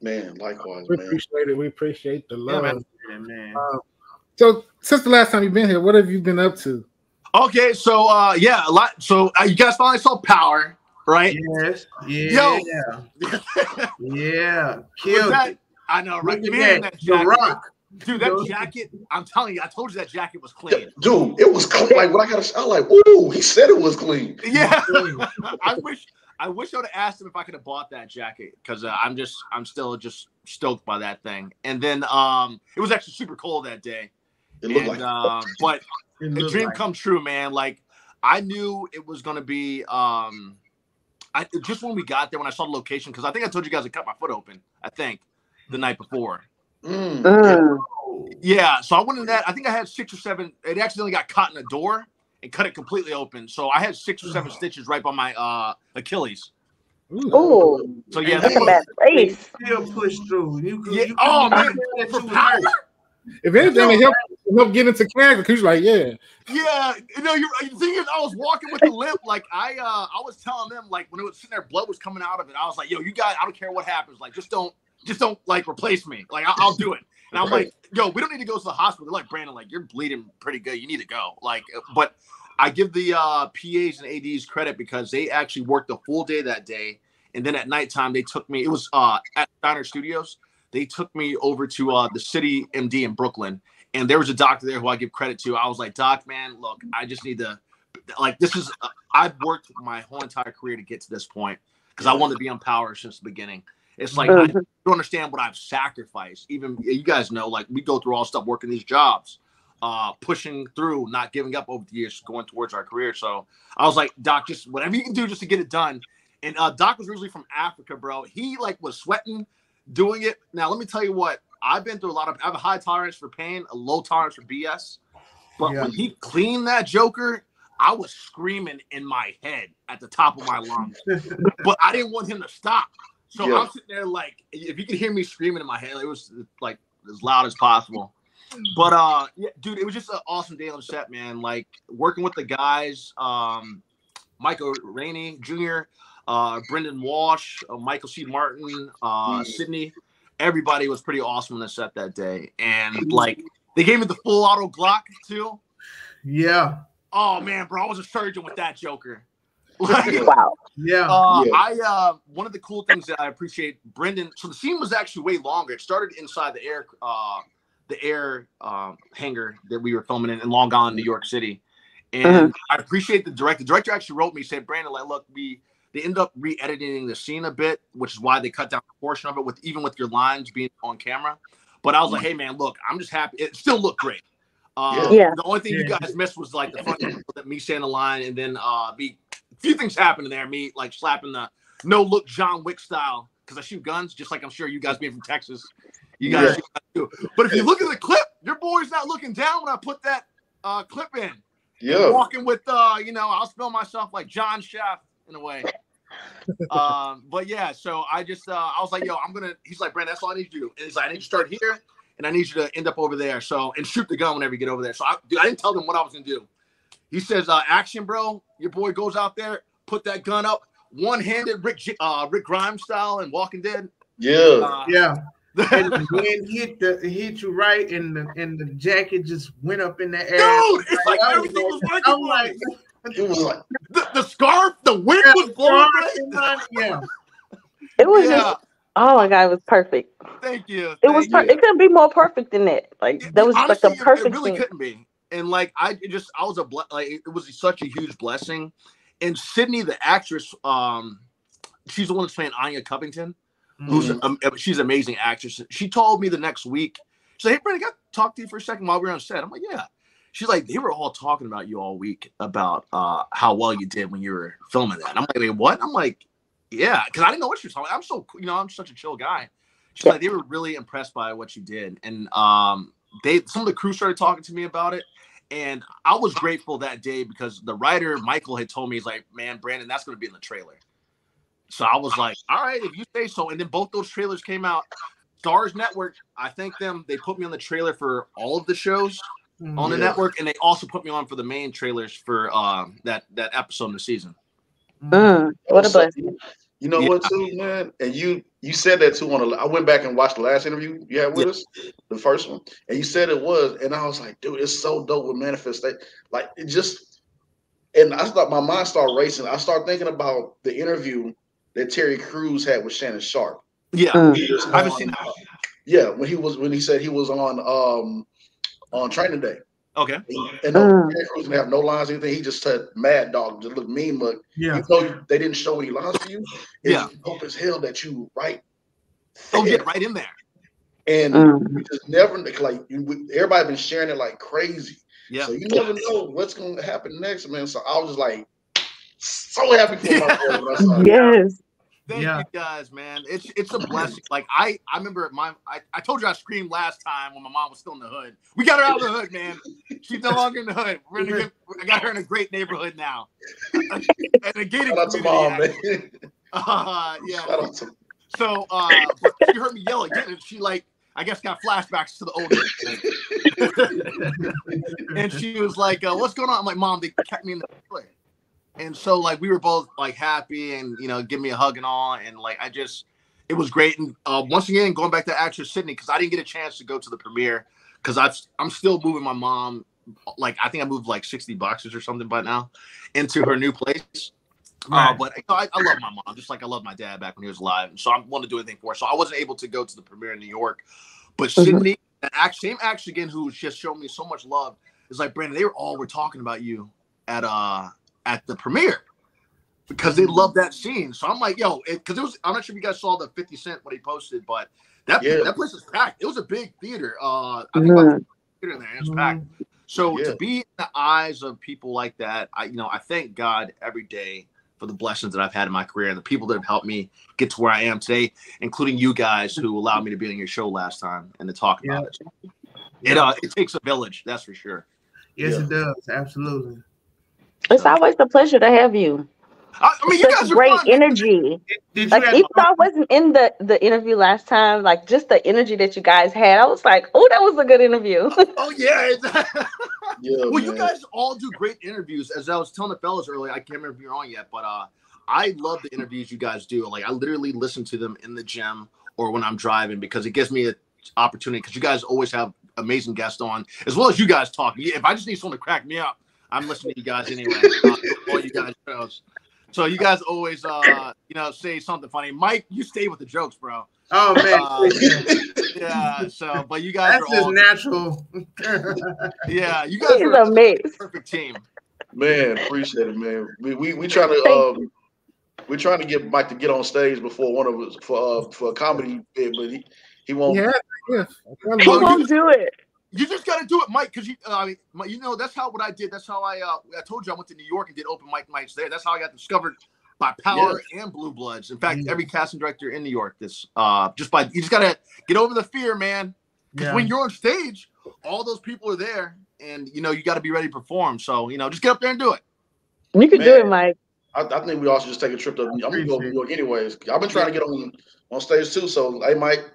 Man, likewise, we man. appreciate it. We appreciate the love. Yeah, man. So since the last time you've been here, what have you been up to? Okay, so a lot. So you guys finally saw Power, right? Yes. Yeah. Yeah. Killed it. I know, right? Man, that Rock. Dude, that jacket, I'm telling you, I told you that jacket was clean. Dude, it was clean. Like, what I was like, ooh, he said it was clean. Yeah. I wish I would have asked him if I could have bought that jacket because I'm still just stoked by that thing. And then it was actually super cold that day. It looked but a dream come true, man. Like, I knew it was going to be just when we got there, when I saw the location, because I think I told you guys I cut my foot open, I think, the night before. Yeah, so I went in that. I think I had 6 or 7. It accidentally got caught in the door and cut it completely open. So I had 6 or 7 stitches right by my Achilles. Oh, so yeah, that's a bad place. Still push through. Oh man, for Power. If anything, it help get into character. Cause you're like, yeah. You know, the thing is, I was walking with the limp. Like I was telling them, like when it was sitting there, blood was coming out of it. I was like, yo, you guys, I don't care what happens. Like, just don't like replace me. Like I'll do it. And I'm like, yo, we don't need to go to the hospital. They're like, Brandon, like you're bleeding pretty good. You need to go. Like, but I give the PAs and ADs credit because they actually worked the full day that day. And then at nighttime, they took me. It was at Steiner Studios. They took me over to the City MD in Brooklyn. And there was a doctor there who I give credit to. I was like, Doc, man, look, I just need to, like, this is, I've worked my whole entire career to get to this point because I wanted to be on Power since the beginning. It's like, I don't understand what I've sacrificed. Even you guys know, like, we go through all stuff working these jobs, pushing through, not giving up over the years, going towards our career. So I was like, Doc, just whatever you can do just to get it done. And Doc was originally from Africa, bro. He, like, was sweating doing it. Now, let me tell you what. I've been through I have a high tolerance for pain, a low tolerance for BS. But when he cleaned that joker, I was screaming in my head at the top of my lungs. But I didn't want him to stop. So I'm sitting there like, if you can hear me screaming in my head, it was like as loud as possible. But yeah, dude, it was just an awesome day on the set, man. Like working with the guys, Michael Rainey Jr., Brendan Walsh, Michael C. Martin, Sydney. Everybody was pretty awesome on the set that day, and like they gave me the full auto Glock too. Yeah. Oh man, bro, I was a surgeon with that Joker. Wow. Yeah. I one of the cool things that I appreciate, Brendan. So the scene was actually way longer. It started inside the air hangar that we were filming in Long Island, New York City. And I appreciate the director. The director actually wrote me, said, Brandon, like, look, they end up re-editing the scene a bit, which is why they cut down a portion of it even with your lines being on camera. But I was like, hey man, look, I'm just happy. It still looked great. The only thing you guys missed was like the front me saying the line, and then a few things happened in there. Me like slapping the no look John Wick style because I shoot guns, just like I'm sure you guys being from Texas, you guys shoot guns too. But if you look at the clip, your boy's not looking down when I put that clip in. Yeah, walking with I'll spell myself like John Shaft in a way. But yeah, so I just I was like, yo, he's like, Brandon, that's all I need you to do. And he's like, I need you to start here and I need you to end up over there. So, and shoot the gun whenever you get over there. So I didn't tell them what I was gonna do. He says, action, bro. Your boy goes out there, put that gun up, one-handed Rick Grimes style and Walking Dead. Yeah. And the wind hit you right, and the jacket just went up in the air. Dude, it's like everything was like it was like the scarf, the wind was blowing. Yeah. It was just, oh my God, it was perfect. Thank you. It was it couldn't be more perfect than that. Like that was honestly, like a perfect. It really couldn't be. And like it was such a huge blessing. And Sydney, the actress, she's the one that's playing Anya Covington. She's an amazing actress. She told me the next week, she's like, hey, Brandon, I got to talk to you for a second while we were on set. I'm like, yeah. She's like, they were all talking about you all week about how well you did when you were filming that. And I'm like, wait, what? I'm like, yeah, because I didn't know what she was talking about. I'm so, I'm such a chill guy. She's like, they were really impressed by what you did. And some of the crew started talking to me about it. And I was grateful that day because the writer, Michael, had told me, he's like, man, Brandon, that's going to be in the trailer. So I was like, all right, if you say so. And then both those trailers came out. Stars Network, I thank them. They put me on the trailer for all of the shows on the network. And they also put me on for the main trailers for that episode in the season. What a blessing. You know what, too, man? And you said that, too. I went back and watched the last interview you had with us, the first one. And you said it was. And I was like, dude, it's so dope with Manifestation. Like, it just – and my mind started racing. I started thinking about the interview that Terry Crews had with Shannon Sharp. Yeah, I haven't seen that. Yeah, when he said he was on Training Day. Okay. And Terry Crews didn't have no lines or anything. He just said Mad Dog, just looked mean, but even though they didn't show any lines for you, it's dope as hell that you right. Oh yeah, right in there. And you just never like everybody been sharing it like crazy. Yeah. So you never know what's gonna happen next, man. So I was just like so happy for my boy when I saw it. Yes. Thank you guys, man. It's a blessing. Like I remember I told you I screamed last time when my mom was still in the hood. We got her out of the hood, man. She's no longer in the hood. I got her in a great neighborhood now. And a gated community. Yeah. So but she heard me yell again, and she I guess got flashbacks to the old and she was like, what's going on? I'm like, Mom, they kept me in the trailer. And so we were both happy and give me a hug and all, and it was great. And once again, going back to actress Sydney, because I didn't get a chance to go to the premiere because I'm still moving my mom. I think I moved 60 boxes or something by now into her new place. Right. But I love my mom just like I loved my dad back when he was alive, and so I wanted to do anything for her. So I wasn't able to go to the premiere in New York. But Sydney, that same actress again, who just showed me so much love, is like, Brandon, they were talking about you at the premiere because they love that scene. So I'm like, yo, because it was, I'm not sure if you guys saw the 50 Cent what he posted, but that place was packed. It was a big theater. I think about the theater in there. It was packed. So to be in the eyes of people like that, I thank God every day for the blessings that I've had in my career and the people that have helped me get to where I am today, including you guys who allowed me to be on your show last time and to talk about it. It takes a village, that's for sure. Yes, it does. Absolutely. It's always a pleasure to have you. I mean, you guys are great fun. energy. Like, even though I wasn't in the interview last time, like just the energy that you guys had, I was like, oh, that was a good interview. Oh yeah. Yeah, well, man. you guys all do great interviews. As I was telling the fellas earlier, I can't remember if you're on yet, but I love the interviews you guys do. Like, I literally listen to them in the gym or when I'm driving because it gives me an opportunity. Because you guys always have amazing guests on, as well as you guys talk. If I just need someone to crack me up, I'm listening to you guys anyway. All you guys shows. So you guys always, say something funny. Mike, you stay with the jokes, bro. Oh man, yeah. So, but you guys that's are all natural. Yeah, you guys are a perfect team. Man, appreciate it, man. We trying to we're trying to get Mike to get on stage before one of us for a comedy bit, but he won't. Yeah. He won't do it. You just got to do it, Mike, because that's how what I did. That's how I told you I went to New York and did open mic nights there. That's how I got discovered by Power and Blue Bloods. In fact, every casting director in New York, you just got to get over the fear, man. Because when you're on stage, all those people are there, and you got to be ready to perform. So just get up there and do it. You can do it, Mike. I think we all should just take a trip to. I'm gonna go to New York anyways. I've been trying to get on stage too. So hey, Mike.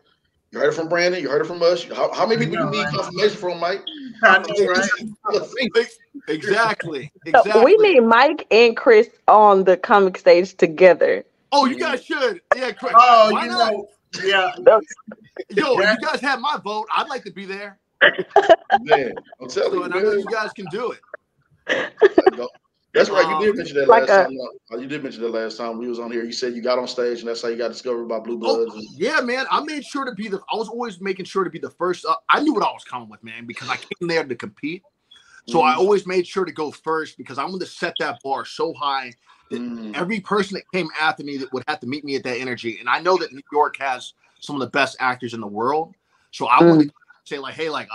You heard it from Brandon. You heard it from us. How many people you need confirmation from, Mike? I know, right? Exactly. So we need Mike and Chris on the comic stage together. Oh, you guys should. Yeah, Chris. Oh, why not? Yeah. Yo, if you guys have my vote, I'd like to be there. Man, I'm telling you, and I know you guys can do it. That's right. You did mention that last time. You did mention that last time we was on here. You said you got on stage, and that's how you got discovered by Blue Bloods. Yeah, man. I made sure to be I was always making sure to be the first. I knew what I was coming with, man, because I came there to compete. So I always made sure to go first because I wanted to set that bar so high that every person that came after me that would have to meet me at that energy. And I know that New York has some of the best actors in the world. So I wanted to say, like, hey, like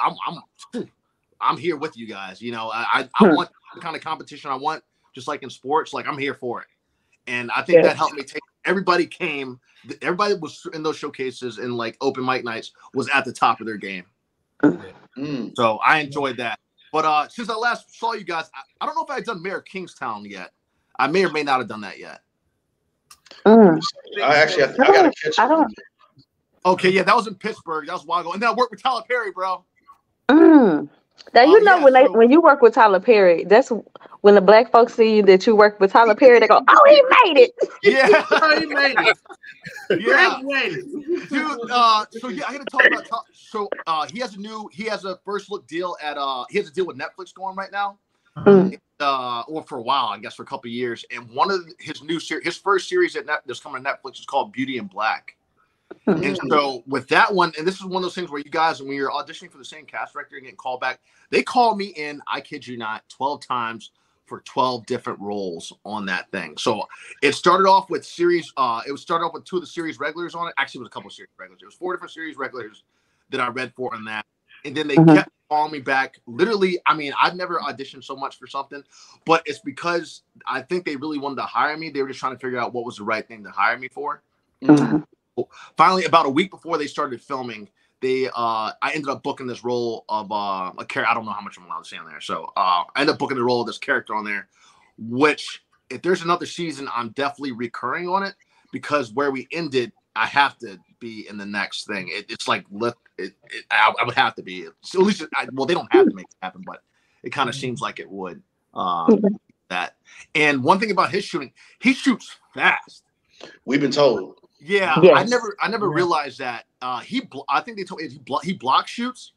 I'm here with you guys. I want the kind of competition I want. Just like in sports, like I'm here for it. And I think that helped me everybody that was in those showcases and like open mic nights was at the top of their game. So I enjoyed that. But since I last saw you guys, I don't know if I had done Mayor of Kingstown yet. I may or may not have done that yet. I gotta catch up. Okay, yeah, that was in Pittsburgh. That was a while ago. And then I worked with Tyler Perry, bro. Now when you work with Tyler Perry, that's when the black folks see that you work with Tyler Perry, they go, "Oh, he made it!" Yeah, he made it. Yeah, dude. So yeah, I got to talk about. So he has a first look deal he has a deal with Netflix going right now. Or for a while, I guess for a couple of years. And one of his first series that's coming to Netflix is called Beauty and Black. And so with that one, and this is one of those things where you guys, when you're auditioning for the same cast director and getting called back, they call me in, I kid you not, 12 times for 12 different roles on that thing. So it started off with started off with 2 of the series regulars on it. Actually, it was a couple of series regulars. It was 4 different series regulars that I read for on that. And then they kept calling me back. Literally, I mean, I've never auditioned so much for something, but it's because I think they really wanted to hire me. They were just trying to figure out what was the right thing to hire me for. Finally, about a week before they started filming, I ended up booking this role of a character. I don't know how much I'm allowed to say on there. So I ended up booking the role of this character on there, which if there's another season, I'm definitely recurring on it because where we ended, I have to be in the next thing. It's like, I would have to be. So at least, they don't have to make it happen, but it kind of seems like it would. That. And one thing about his shooting, he shoots fast. We've been told. Yeah, yes. I never realized that. I think they told me he block shoots,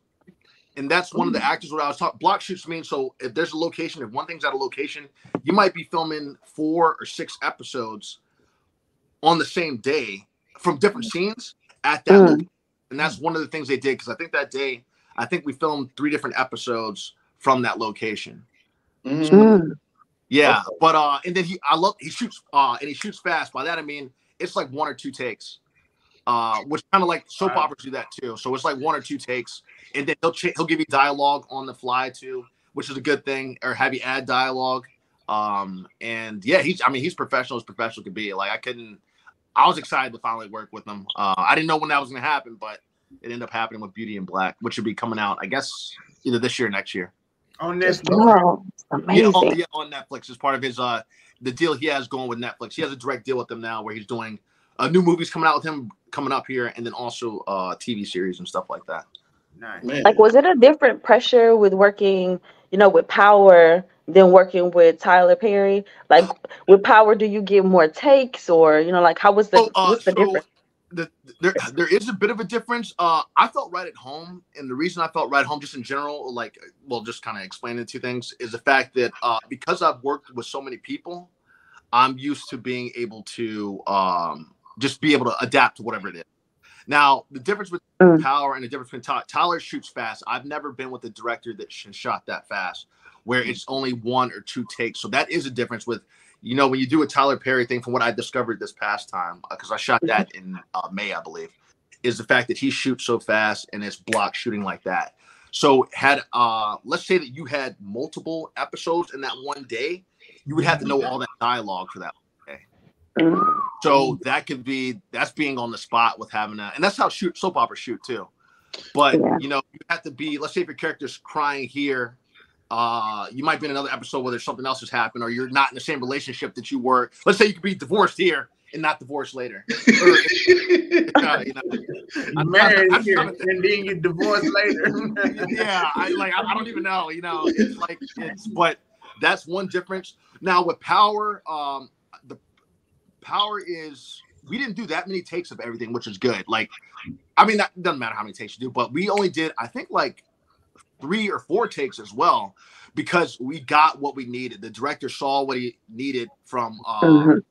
and that's one of the actors what I was talking. Block shoots mean so if there's a location, if one thing's at a location, you might be filming 4 or 6 episodes on the same day from different scenes at that location. And that's one of the things they did because I think that day we filmed 3 different episodes from that location. Yeah, but and then he shoots and he shoots fast. By that I mean it's like 1 or 2 takes, which kind of like soap operas do that too. So it's like 1 or 2 takes, and then he'll give you dialogue on the fly too, which is a good thing, or have you add dialogue. And yeah, he's professional as professional could be. Like I was excited to finally work with him. I didn't know when that was going to happen, but it ended up happening with Beauty and Black, which should be coming out, I guess, either this year or next year. On Netflix. Oh, amazing. Yeah, on Netflix as part of his the deal he has going with Netflix. He has a direct deal with them now where he's doing new movies coming out with him coming up here, and then also TV series and stuff like that. Nice. Like, was it a different pressure with working, with Power than working with Tyler Perry? Like, with Power, do you get more takes, or like how was the what's the difference? There is a bit of a difference. I felt right at home, and the reason I felt right at home, just in general, just kind of explaining the two things, is the fact that because I've worked with so many people, I'm used to being able to just be able to adapt to whatever it is. Now, the difference with Power and the difference between Tyler shoots fast. I've never been with a director that shot that fast, where it's only 1 or 2 takes. So that is a difference with, when you do a Tyler Perry thing, from what I discovered this past time, because I shot that in May, I believe, is the fact that he shoots so fast and it's block shooting like that. So let's say that you had multiple episodes in that one day, you would have to know all that dialogue for that one day. So that's being on the spot with having and that's how soap operas shoot too. But you have to be, let's say if your character's crying here, you might be in another episode where there's something else has happened, or you're not in the same relationship that you were. Let's say you could be divorced here and not divorced later. Married here and then you divorced later. Yeah, I don't even know. But that's one difference. Now with Power, the Power is, we didn't do that many takes of everything, which is good. That doesn't matter how many takes you do, but we only did, I think, 3 or 4 takes as well, because we got what we needed. The director saw what he needed from the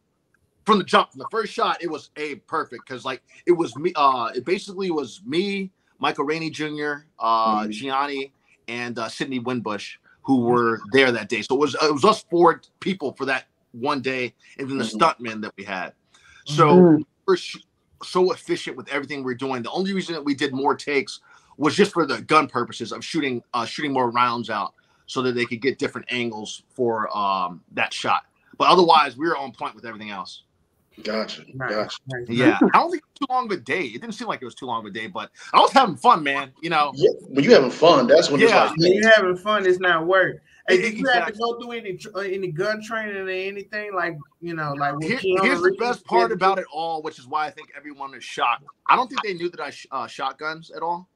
jump. From the first shot, it was perfect, because it was me. It basically was me, Michael Rainey Jr., Gianni, and Sidney Winbush, who were there that day. So it was us 4 people for that one day, and then the stuntmen that we had. So we're so efficient with everything we're doing. The only reason that we did more takes was just for the gun purposes of shooting more rounds out, so that they could get different angles for that shot. But otherwise, we were on point with everything else. Gotcha. Yeah, I don't think it was too long of a day. It didn't seem like it was too long of a day, but I was having fun, man. Yeah, when you're having fun, that's when it's like. When you're having fun, it's not work. Hey, did you have to go through any gun training or anything? Here's the best part about it all, which is why I think everyone is shocked. I don't think they knew that I shot guns at all.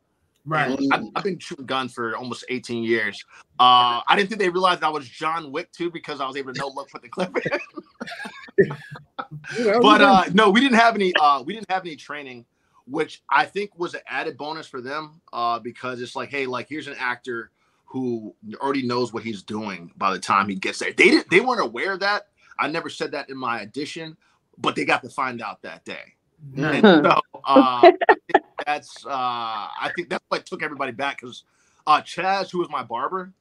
Right. I've been shooting guns for almost 18 years. I didn't think they realized I was John Wick too, because I was able to no-look put the clip in. But no, we didn't have any training, which I think was an added bonus for them, because it's hey, here's an actor who already knows what he's doing by the time he gets there. They weren't aware of that. I never said that in my audition, but they got to find out that day. And so I think that's what took everybody back, because Chaz, who was my barber,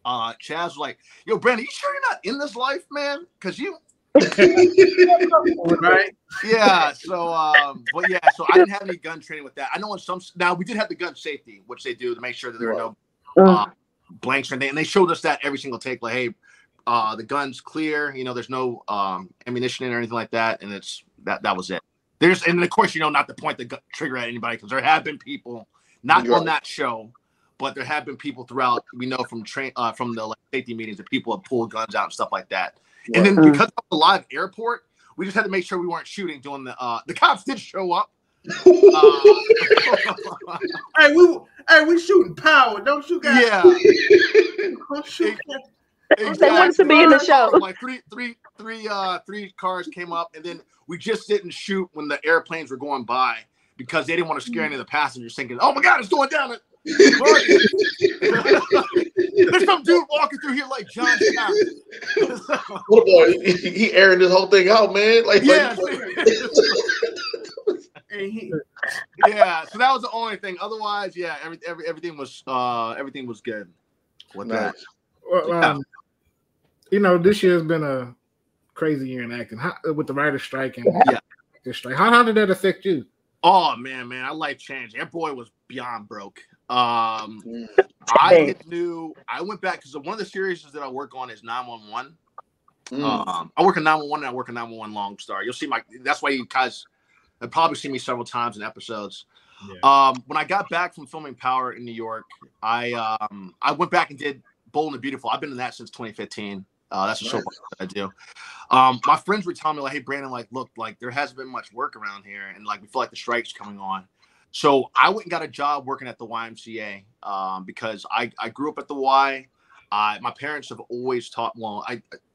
Chaz was like, "Yo, Brandon, you sure you're not in this life, man? Because you." Right. Yeah. So I didn't have any gun training with that. I know now we did have the gun safety, which they do to make sure that there are no blanks or anything, and they showed us that every single take. Hey, the gun's clear. There's no ammunition in or anything like that, and that was it. And then of course, not to point the trigger at anybody, because there have been people not on that show, but there have been people throughout. We know from the safety meetings that people have pulled guns out and stuff like that. Right. And then because of the live airport, we just had to make sure we weren't shooting doing the cops did show up. Hey, we shooting Power. Don't shoot guys. Yeah. Don't shoot guys. Exactly. They wanted to be in the show. Three cars came up, and then we just didn't shoot when the airplanes were going by, because they didn't want to scare any of the passengers, thinking, "Oh my God, it's going down." There's some dude walking through here like John Scott. What boy? He airing this whole thing out, man. Yeah. Yeah. So that was the only thing. Otherwise, yeah, everything was good with that. Well, this year has been a crazy year in acting. With the writer's strike and the strike. How did that affect you? Oh man, our life changed. That boy was beyond broke. I went back because one of the series that I work on is 911. I work on 911 and I work on 911 Long Star. You'll see that's why you guys have probably seen me several times in episodes. Yeah. When I got back from filming Power in New York, I went back and did Bold and the Beautiful. I've been in that since 2015. That's a show that I do. My friends were telling me, like, hey, Brandon, like, look, like, there hasn't been much work around here, and like, we feel like the strike's coming on. So I went and got a job working at the YMCA because I grew up at the Y. My parents have always taught. Well,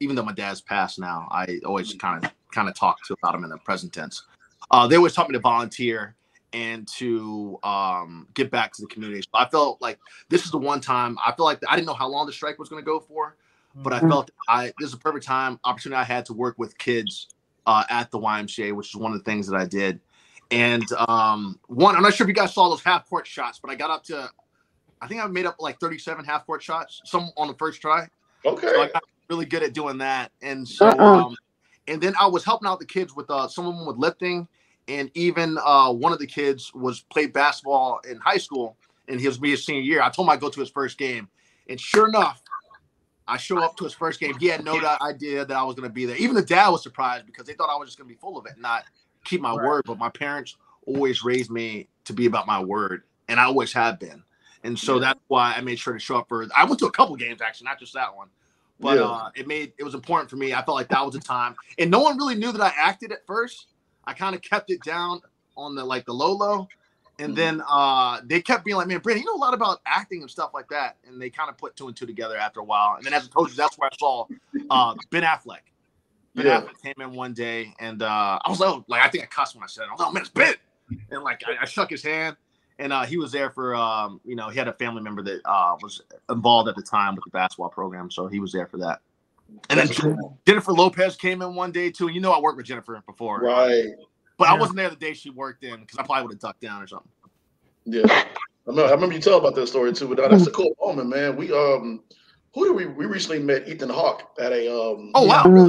even though my dad's passed now, I always kind of talk about him in the present tense. They always taught me to volunteer and to give back to the community. So I felt like this is the one time I feel like I didn't know how long the strike was going to go for, but I felt this is a perfect opportunity I had to work with kids at the YMCA, which is one of the things that I did. And I'm not sure if you guys saw those half court shots, but I got up to, I think I made up like 37 half court shots, some on the first try. Okay. So I got really good at doing that. And so, and then I was helping out the kids with some of them with lifting. And even one of the kids played basketball in high school, and he was his senior year. I told him I'd go to his first game. And sure enough, I show up to his first game. He had no idea that I was going to be there. Even the dad was surprised because they thought I was just going to be full of it and not keep my word. But my parents always raised me to be about my word, and I always have been. And so that's why I made sure to show up I went to a couple games, actually, not just that one. But it was important for me. I felt like that was the time. And no one really knew that I acted at first. I kind of kept it down on the low. And then they kept being like, man, Brandon, you know a lot about acting and stuff like that. And they kind of put 2 and 2 together after a while. And then as I told you, that's where I saw Ben Affleck. Ben Affleck came in one day, and I was like, I think I cussed when I said it. I was like, oh, man, it's Ben. And like, I shook his hand, and he was there for, he had a family member that was involved at the time with the basketball program. So he was there for that. And then Jennifer Lopez came in one day too. And I worked with Jennifer before. Right. But I wasn't there the day she worked in because I probably would have ducked down or something. Yeah. I remember you telling about that story too, but that's a cool moment, man. We we recently met Ethan Hawke at a oh wow.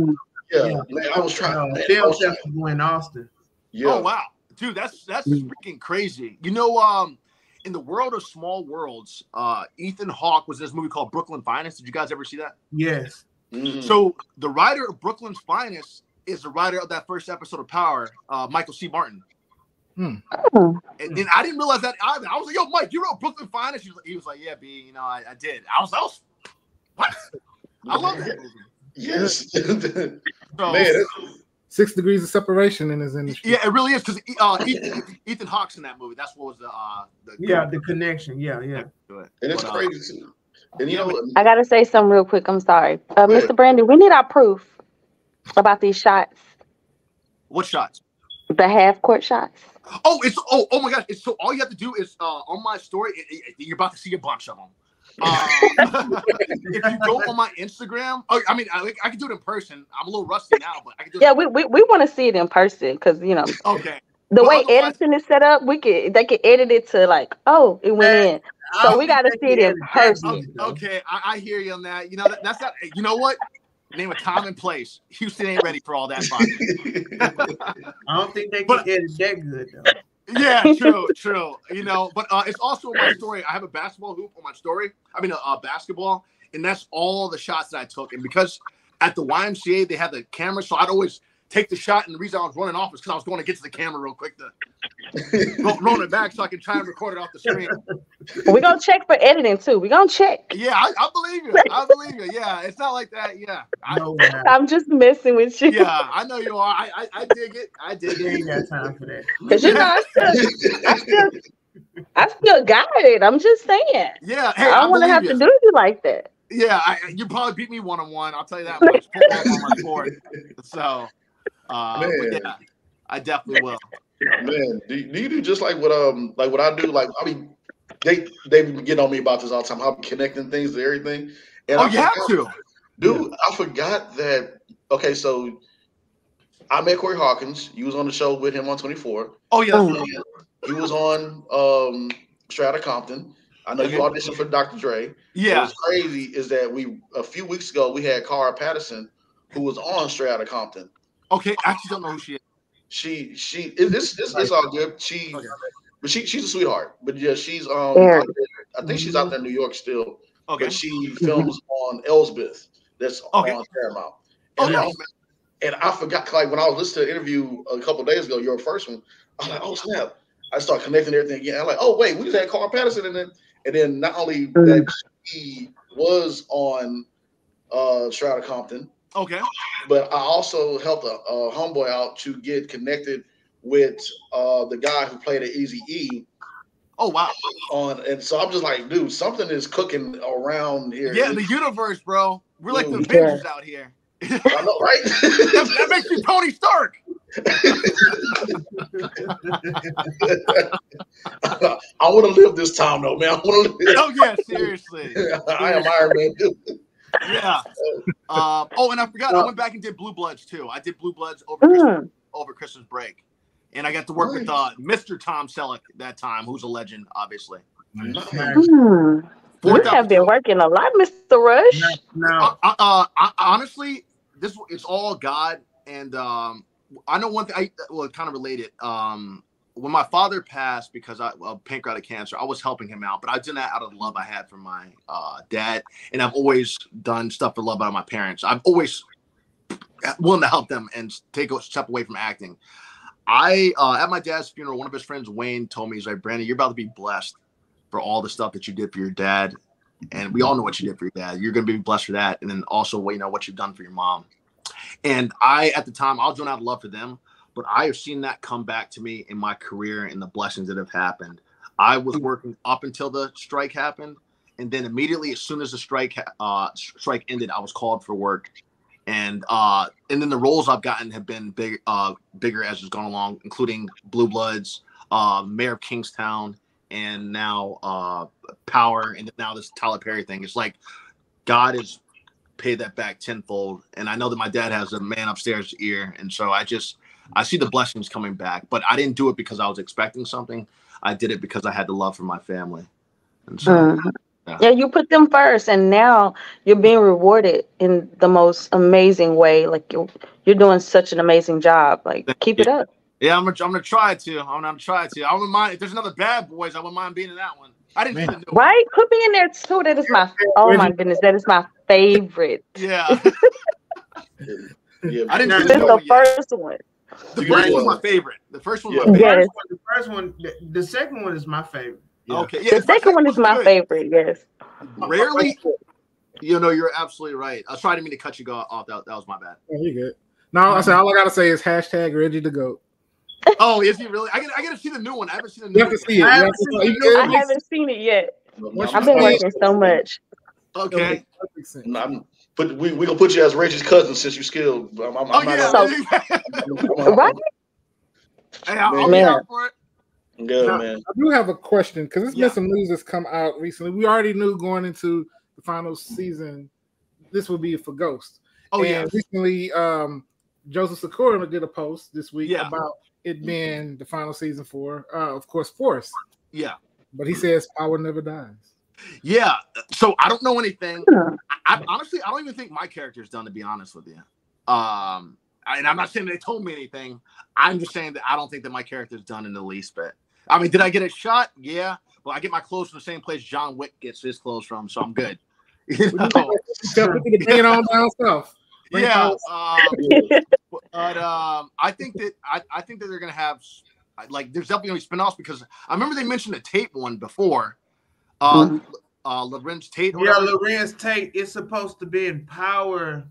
Yeah. Man, I was trying to in Austin. Yeah. Oh wow. Dude, that's freaking crazy. In the world of small worlds, Ethan Hawke was in this movie called Brooklyn Finest. Did you guys ever see that? Yes. Mm-hmm. So the writer of Brooklyn's Finest is the writer of that first episode of Power, Michael C. Martin. And I didn't realize that either. I was like, yo, Mike, you wrote Brooklyn Finest? He was like, yeah, B, I did. I was like, what? I love that movie. Yes. So, man, 6 degrees of separation in his industry. Yeah, it really is, because Ethan Hawke's in that movie. That's what was the connection. Yeah. And it's crazy too. And I gotta say something real quick. I'm sorry, Mr. Brandon. We need our proof about these shots. What shots? The half court shots. Oh my gosh! So all you have to do is on my story. You're about to see a bunch of them. If you go on my Instagram, I can do it in person. I'm a little rusty now, but I can do it. Yeah, we want to see it in person because Okay. The way editing is set up, they can edit it to like, oh, it went in. So we got to see it in person. Okay, I hear you on that. That's not. You know what? Name a time and place. Houston ain't ready for all that fun. I don't think they can edit that good though. Yeah, true. But it's also my story. I have a basketball hoop on my story. A basketball, and that's all the shots that I took. And because at the YMCA they had the camera, so I'd always take the shot, and the reason I was running off is because I was going to get to the camera real quick to roll it back so I can try and record it off the screen. We're going to check for editing, too. We're going to check. Yeah, I believe you. Yeah, it's not like that. Yeah. I'm just messing with you. Yeah, I know you are. I dig it. You ain't got time for that. Because, I still got it. I'm just saying. Yeah. Hey, I don't want to have to do you like that. Yeah, you probably beat me one-on-one. I'll tell you that much. Put that on my board. So... but yeah, I definitely will. Man, do you do just like what I do? Like, they get on me about this all the time. I'm connecting things to everything. And you have to. Dude, I forgot that. Okay, so I met Corey Hawkins. You was on the show with him on 24. Oh, yeah. He was on Straight Outta Compton. I know you auditioned for Dr. Dre. Yeah. What's crazy is that a few weeks ago, we had Cara Patterson, who was on Straight Outta Compton. Okay, I actually don't know who she is. This is all good. She's a sweetheart. But yeah, she's I think she's out there in New York still. Okay. But she films on Elsbeth. That's on Paramount. And I forgot, like when I was listening to the interview a couple of days ago, your first one, I was like, oh snap. I started connecting everything again. I'm like, oh wait, we just had Carl Patterson in it. And then not only that she was on Shroud of Compton. Okay. But I also helped a homeboy out to get connected with the guy who played at Eazy-E. Oh wow! And so I'm just like, dude, something is cooking around here. Yeah, the universe, bro. We're like the Avengers out here. I know, right? that makes you Tony Stark. I want to live this time, though, man. I want to live. Oh yeah, seriously. I am Iron Man, dude. Yeah. And I forgot. I went back and did Blue Bloods too. I did Blue Bloods over Christmas break, and I got to work with Mr. Tom Selleck that time, who's a legend, obviously. You have been working a lot, Mr. Rush. No. Honestly, it's all God, and I know one thing. Kind of related. When my father passed because of pancreatic cancer, I was helping him out, but I did that out of the love I had for my dad, and I've always done stuff for love out of my parents. I'm always willing to help them and take a step away from acting. At my dad's funeral, one of his friends, Wayne, told me, he's like, Brandon, you're about to be blessed for all the stuff that you did for your dad, and we all know what you did for your dad. You're going to be blessed for that, and then also, what you've done for your mom. And at the time, I was doing out of love for them. But I have seen that come back to me in my career and the blessings that have happened. I was working up until the strike happened. And then immediately, as soon as the strike ended, I was called for work. And then the roles I've gotten have been bigger as it's gone along, including Blue Bloods, Mayor of Kingstown, and now Power. And now this Tyler Perry thing. It's like God has paid that back tenfold. And I know that my dad has a man upstairs ear. And so I see the blessings coming back, but I didn't do it because I was expecting something. I did it because I had the love for my family. And so, yeah, you put them first, and now you're being rewarded in the most amazing way. Like you're doing such an amazing job. Like keep it up. Yeah, I'm gonna try to. I'm gonna try to. I wouldn't mind if there's another Bad Boys. I wouldn't mind being in that one. I didn't see the new one. Right? Put me in there too. That is my. Oh my goodness, that is my favorite. Yeah. I didn't see the first one. The first one's my favorite. The first one's my favorite. Yes. The first one, the second one is my favorite. Yeah. Okay. Yeah, the second one is my favorite. Yes. Rarely, you're absolutely right. I was trying to mean to cut you off. That was my bad. Yeah, you good. No, I said all I gotta say is hashtag Reggie the GOAT. Oh, is he really? I gotta see the new one. I haven't seen the new one. See it. I haven't seen it yet. I've been working so much. Okay. But we gonna put you as Reggie's cousin since you skilled. Right? Hey, I'll be out for it. Yeah, man. I do have a question because there's been some news that's come out recently. We already knew going into the final season this would be for Ghost. Oh, yeah. Recently, Joseph Sikora did a post this week about it being the final season for, of course, Force. Yeah. But he says power never dies. Yeah. So I don't know anything. Honestly, I don't even think my character's done, to be honest with you. And I'm not saying they told me anything. I'm just saying that I don't think that my character's done in the least bit. I mean, did I get a shot? Yeah. Well, I get my clothes from the same place John Wick gets his clothes from, so I'm good. Bring it on down south. Yeah. But I think that they're gonna have there's definitely gonna be spin-offs because I remember they mentioned a Tate one before. Lorenz Tate. Yeah, Lorenz Tate. It's supposed to be in Power.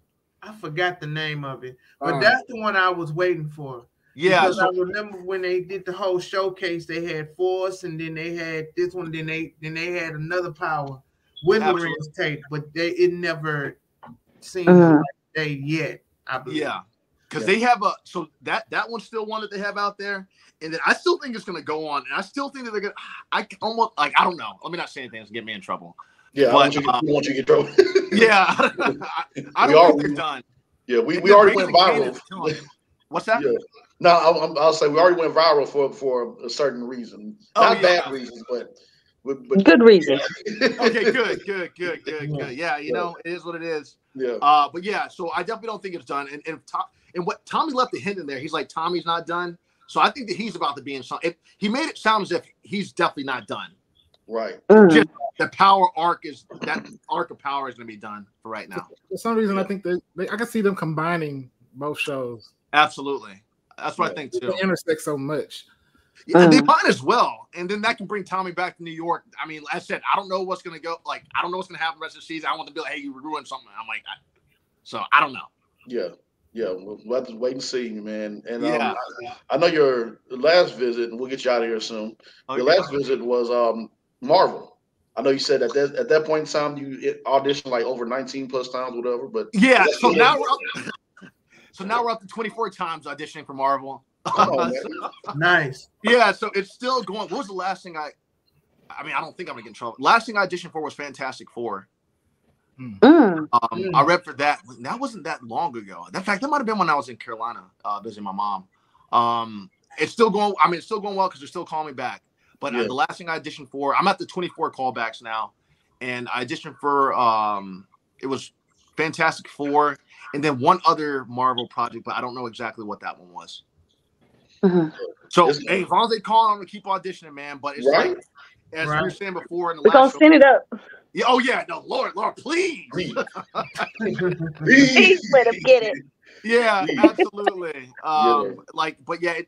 I forgot the name of it, but that's the one I was waiting for. Yeah, because I remember when they did the whole showcase, they had Force, and then they had this one, then they had another Power with Lorenz Tate, but it never seemed like they yet. I believe. Yeah, because they have that one's still one that they have out there, and then I still think it's gonna go on, and I still think that they're gonna. I don't know. Let me not say anything that's gonna get me in trouble. Yeah, but, I want you to get trouble. Yeah, I don't think they're done. Yeah, we already went viral. What's that? Yeah. No, I'll say we already went viral for a certain reason. Not bad reasons, but good reason. Okay, good. Yeah, it is what it is. Yeah. But yeah, so I definitely don't think it's done. And what Tommy left a hint in there, he's like, Tommy's not done. So I think that he's about to be in something. He made it sound as if he's definitely not done. Right. Just the power arc of power is going to be done for right now. For some reason, I think I can see them combining both shows. Absolutely. That's what I think too. They intersect so much. Yeah, they might as well. And then that can bring Tommy back to New York. I mean, I said, I don't know what's going to go. Like, I don't know what's going to happen the rest of the season. I want to be like, hey, you ruined something. I'm like, so I don't know. Yeah. We'll have to wait and see, man. And I know your last visit, and we'll get you out of here soon. Okay. Your last visit was Marvel. I know you said at that point in time you auditioned like over 19 plus times, whatever. But yeah, so now we're up to 24 times auditioning for Marvel. Nice. Yeah, so it's still going. What was the last thing I don't think I'm gonna get in trouble. Last thing I auditioned for was Fantastic Four. I read for that. That wasn't that long ago. In fact, that might have been when I was in Carolina visiting my mom. It's still going. I mean, it's still going well because they're still calling me back. But the last thing I auditioned for, I'm at the 24 callbacks now, and I auditioned for it was Fantastic Four, and then one other Marvel project, but I don't know exactly what that one was. So hey, as long as they call, I'm gonna keep auditioning, man. But it's like, as we were saying before in the last show, send it up. Yeah, oh yeah, no, Lord, please. Please let him get it. Yeah, absolutely. But yeah,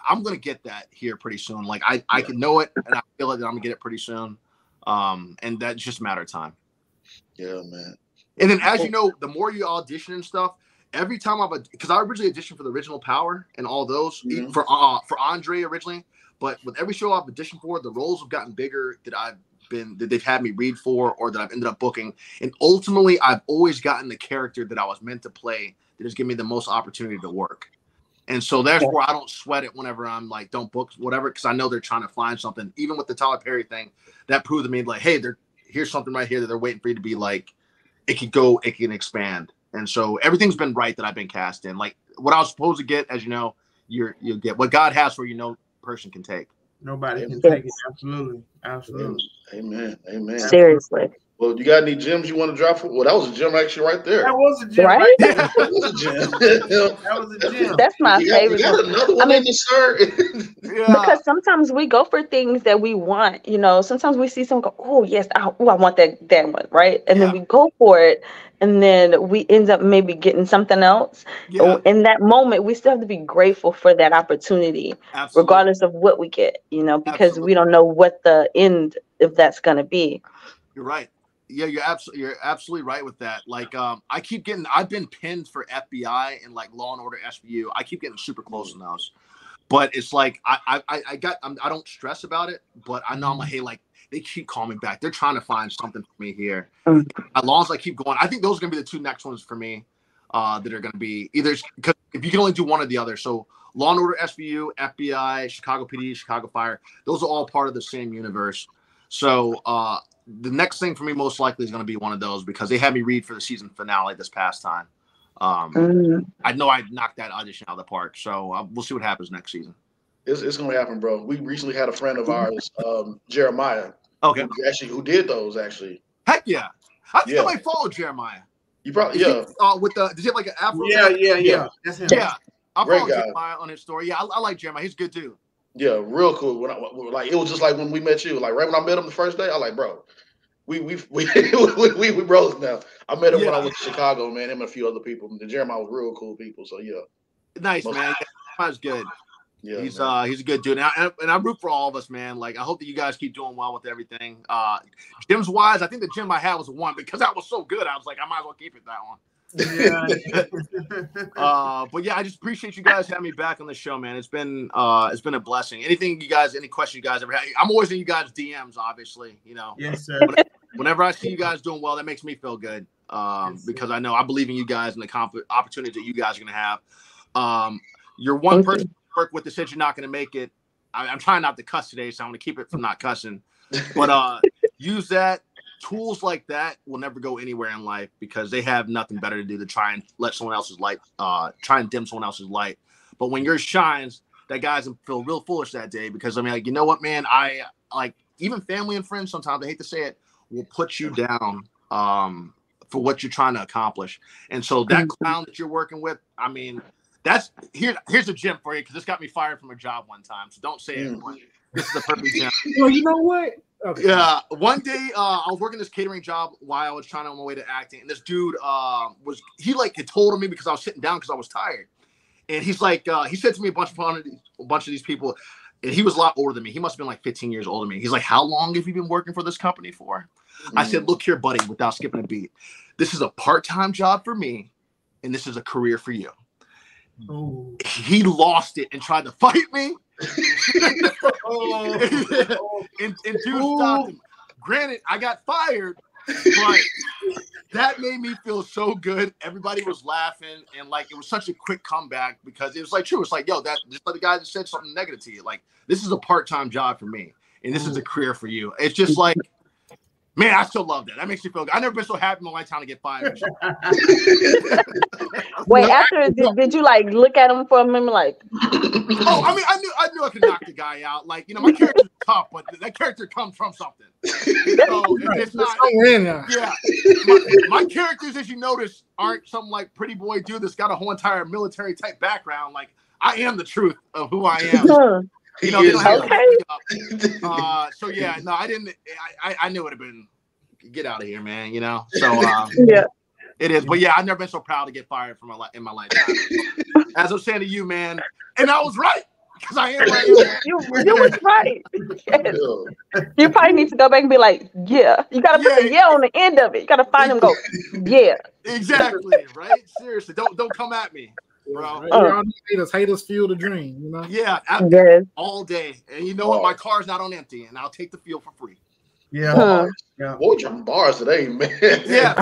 I'm gonna get that here pretty soon. Like I can know it, and I feel like I'm gonna get it pretty soon. And that's just a matter of time. Yeah, man. And then, as you know, the more you audition and stuff, every time because I originally auditioned for the original Power and all those for Andre originally, but with every show I've auditioned for, the roles have gotten bigger that they've had me read for or that I've ended up booking. And ultimately, I've always gotten the character that I was meant to play that has given me the most opportunity to work. And so that's where I don't sweat it whenever I'm like, don't book whatever, because I know they're trying to find something. Even with the Tyler Perry thing, that proved to me like, hey, here's something right here that they're waiting for you to be like, it can expand. And so everything's been right that I've been cast in. Like what I was supposed to get, as you know, you'll get what God has for you, no person can take. Nobody can take it. Absolutely. Amen. Seriously. Well, you got any gems you want to drop for? Well, that was a gem actually right there. That was a gem, right? That was a gem. That was a gem. That's my favorite. You got another one in the shirt. Because sometimes we go for things that we want, sometimes we see someone go, oh yes, I want that one, right? And then we go for it, and then we end up maybe getting something else. In that moment, we still have to be grateful for that opportunity, regardless of what we get, because we don't know what the end of that's going to be. You're right. Yeah, you're absolutely right with that. Like, I've been pinned for FBI and like Law and Order SVU. I keep getting super close in those, but it's like I don't stress about it, but I know I'm like, hey, like they keep calling me back. They're trying to find something for me here. As long as I keep going, I think those are gonna be the two next ones for me that are gonna be either, because if you can only do one or the other. So Law and Order SVU, FBI, Chicago PD, Chicago Fire, those are all part of the same universe. So the next thing for me most likely is going to be one of those, because they had me read for the season finale this past time. I know I knocked that audition out of the park, so we'll see what happens next season. It's going to happen, bro. We recently had a friend of ours, Jeremiah, who did those actually. Heck yeah! I think I might follow Jeremiah. You probably does he have like an afro? Yeah. That's him. Yeah, I follow Jeremiah on his story. Yeah, I like Jeremiah. He's good too. Yeah, real cool. When it was just like when we met you. Like right when I met him the first day, I was like, bro, we bros now. I met him when I went to Chicago, man. Him and a few other people. Jeremiah was real cool people. So yeah, nice man. Jeremiah's good. Yeah, he's a good dude, and I root for all of us, man. Like I hope that you guys keep doing well with everything. Gyms wise, I think the gym I had was one because that was so good. I was like, I might as well keep it that one. But yeah, I just appreciate you guys having me back on the show, man. It's been a blessing. Any questions you guys ever had, I'm always in you guys' DMs, obviously. Yes, sir. Whenever I see you guys doing well, that makes me feel good. Because I believe in you guys and the opportunities that you guys are gonna have. You're one person to work with that said you're not gonna make it. I'm trying not to cuss today, so I'm gonna keep it from not cussing. But use that. Tools like that will never go anywhere in life because they have nothing better to do to try and let someone else's light, try and dim someone else's light. But when yours shines, that guy's gonna feel real foolish that day because like, you know what, man, I like even family and friends sometimes, I hate to say it, will put you down for what you're trying to accomplish. And so that clown that you're working with, I mean, here's a gem for you because this got me fired from a job one time. So don't say it. This is the perfect gem. Well, you know what? Okay. Yeah, one day I was working this catering job while I was trying on my way to acting, and this dude had told on me because I was sitting down because I was tired, And he's like, he said to me a bunch of these people, and he was a lot older than me. He must have been like 15 years older than me. He's like, how long have you been working for this company for? I said, look here, buddy, without skipping a beat. This is a part-time job for me, and this is a career for you. Oh. He lost it and tried to fight me. and dude stopped him. Granted, I got fired, but that made me feel so good. Everybody was laughing, and like it was such a quick comeback because it was like true. It's like, yo, that just like the guy that said something negative to you. Like, this is a part-time job for me, and this is a career for you. It's just like, man, I still love that. That makes me feel good. I've never been so happy in my lifetime to get fired. Wait, after did you like look at him for a minute, like? Oh, I mean, I knew I could knock the guy out. Like, you know, my character's tough, but that character comes from something. So it's not. Yeah, my characters, as you notice, aren't some like pretty boy dude that's got a whole entire military type background. Like, I am the truth of who I am. You know, okay. So yeah, no, I didn't. I knew it would have been get out of here, man. You know, so yeah, it is. But yeah, I've never been so proud to get fired from in my lifetime. As I was saying to you, man, and I was right because I am. You was right. Yes. You probably need to go back and be like, yeah. You gotta put the yeah on the end of it. You gotta find him. Go, yeah. Exactly. Right. Seriously, don't come at me. Bro, haters fuel the dream, you know. Yeah, all day, and you know what? My car's not on empty, and I'll take the fuel for free. Yeah, boy, dropping bars today, man. Yeah,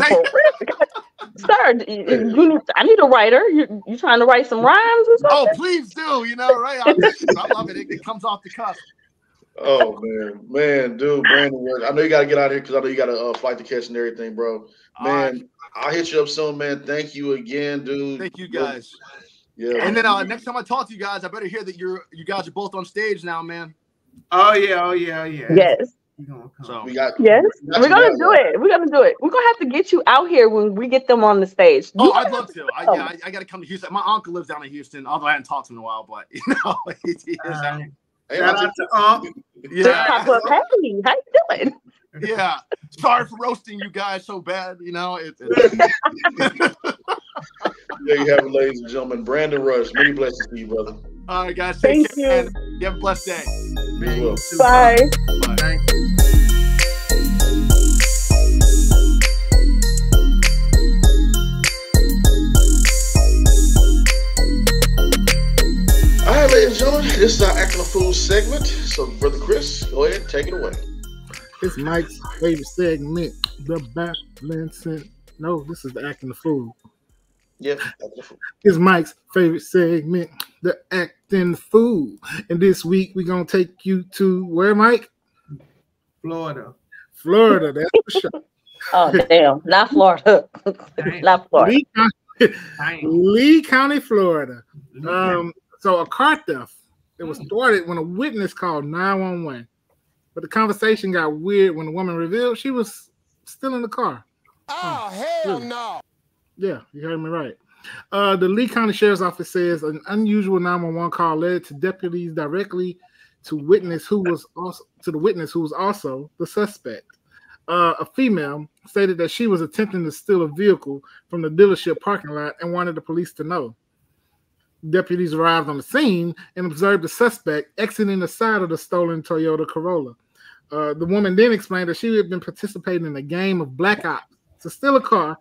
sir. I need a writer. You trying to write some rhymes or something? Oh, please do. You know, right? I love it. It comes off the cuff. Oh man, dude, Brandon, I know you gotta get out of here because I know you got a flight to catch and everything, bro. Man, I'll hit you up soon, man. Thank you again, dude. Thank you, guys. Yeah. And then next time I talk to you guys, I better hear that you guys are both on stage now, man. Oh yeah. Yes. So we're gonna do it. We're gonna have to get you out here when we get them on the stage. Oh, I'd love to. I gotta come to Houston. My uncle lives down in Houston, although I haven't talked to him in a while, but you know, he is out. Shout out to Uncle. Yeah. Pop up. Hey, how you doing? Yeah. Sorry for roasting you guys so bad. You know, there you have it, ladies and gentlemen. Brandon Rush. Many blessings to you, brother. All right, guys. Take care. You have a blessed day. Bye. Bye. Thank you. All right, ladies and gentlemen, this is our Acting a Fool segment. So, Brother Chris, go ahead, take it away. It's Mike's favorite segment, the balancing. No, this is the Acting a Fool. Yep, Acting a Fool. It's Mike's favorite segment, the Acting Fool. And this week, we're going to take you to where, Mike? Florida, that's for sure. Oh, damn. Not Florida. Not Florida. Lee County, Florida. So a car theft, it was started when a witness called 911. But the conversation got weird when the woman revealed she was still in the car. Oh, hell no. Yeah, you heard me right. The Lee County Sheriff's Office says an unusual 911 call led to deputies directly to the witness who was also the suspect. A female stated that she was attempting to steal a vehicle from the dealership parking lot and wanted the police to know. Deputies arrived on the scene and observed the suspect exiting the side of the stolen Toyota Corolla. The woman then explained that she had been participating in a game of black ops to steal a car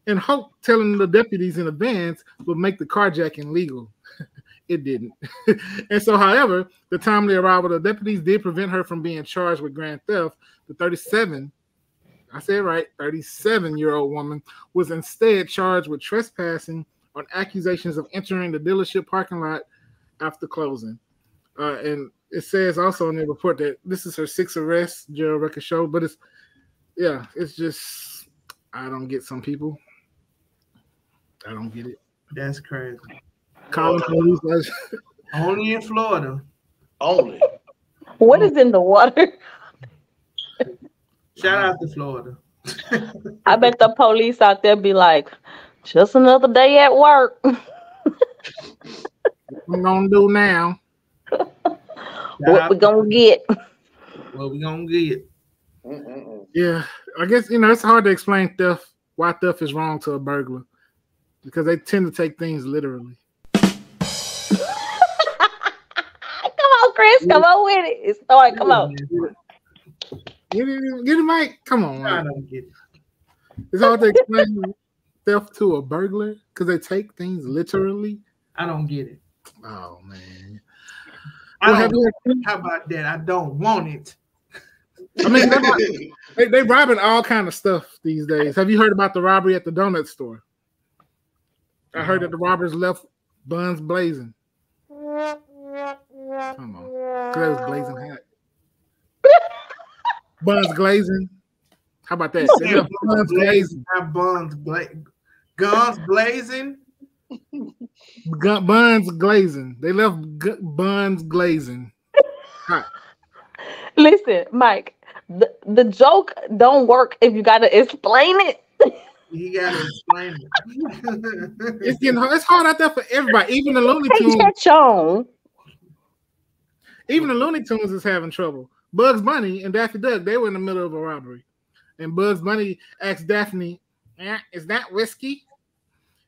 and hoped telling the deputies in advance would make the carjacking legal. It didn't. And so, however, the timely arrival of the deputies did prevent her from being charged with grand theft. The 37-year-old woman was instead charged with trespassing on accusations of entering the dealership parking lot after closing. And it says also in the report that this is her 6th arrest, jail record show, but it's just, I don't get some people. I don't get it. That's crazy. Calling police. Only in Florida. Only. What is in the water? Shout out to Florida. I bet the police out there be like, just another day at work. What we gonna do now? What we gonna get? What we gonna get? Yeah, I guess, it's hard to explain why theft is wrong to a burglar, because they tend to take things literally. Chris, come on with it. It's all right, come on. Get it, Mike. Come on, Mike. I don't get it. It's hard to explain theft to a burglar because they take things literally. I don't get it. Oh man. How about that? I don't want it. I mean, they robbing all kind of stuff these days. Have you heard about the robbery at the donut store? I heard that the robbers left buns blazing. Come on, because that was blazing hot. Buns glazing. How about that? They left buns glazing. Guns blazing. Buns glazing. They left buns glazing. Hot. Listen, Mike. The joke don't work if you gotta explain it. You gotta explain it. It's hard out there for everybody. Even the Looney Tunes. Even the Looney Tunes is having trouble. Bugs Bunny and Daffy Duck, they were in the middle of a robbery. And Bugs Bunny asked Daphne, is that whiskey?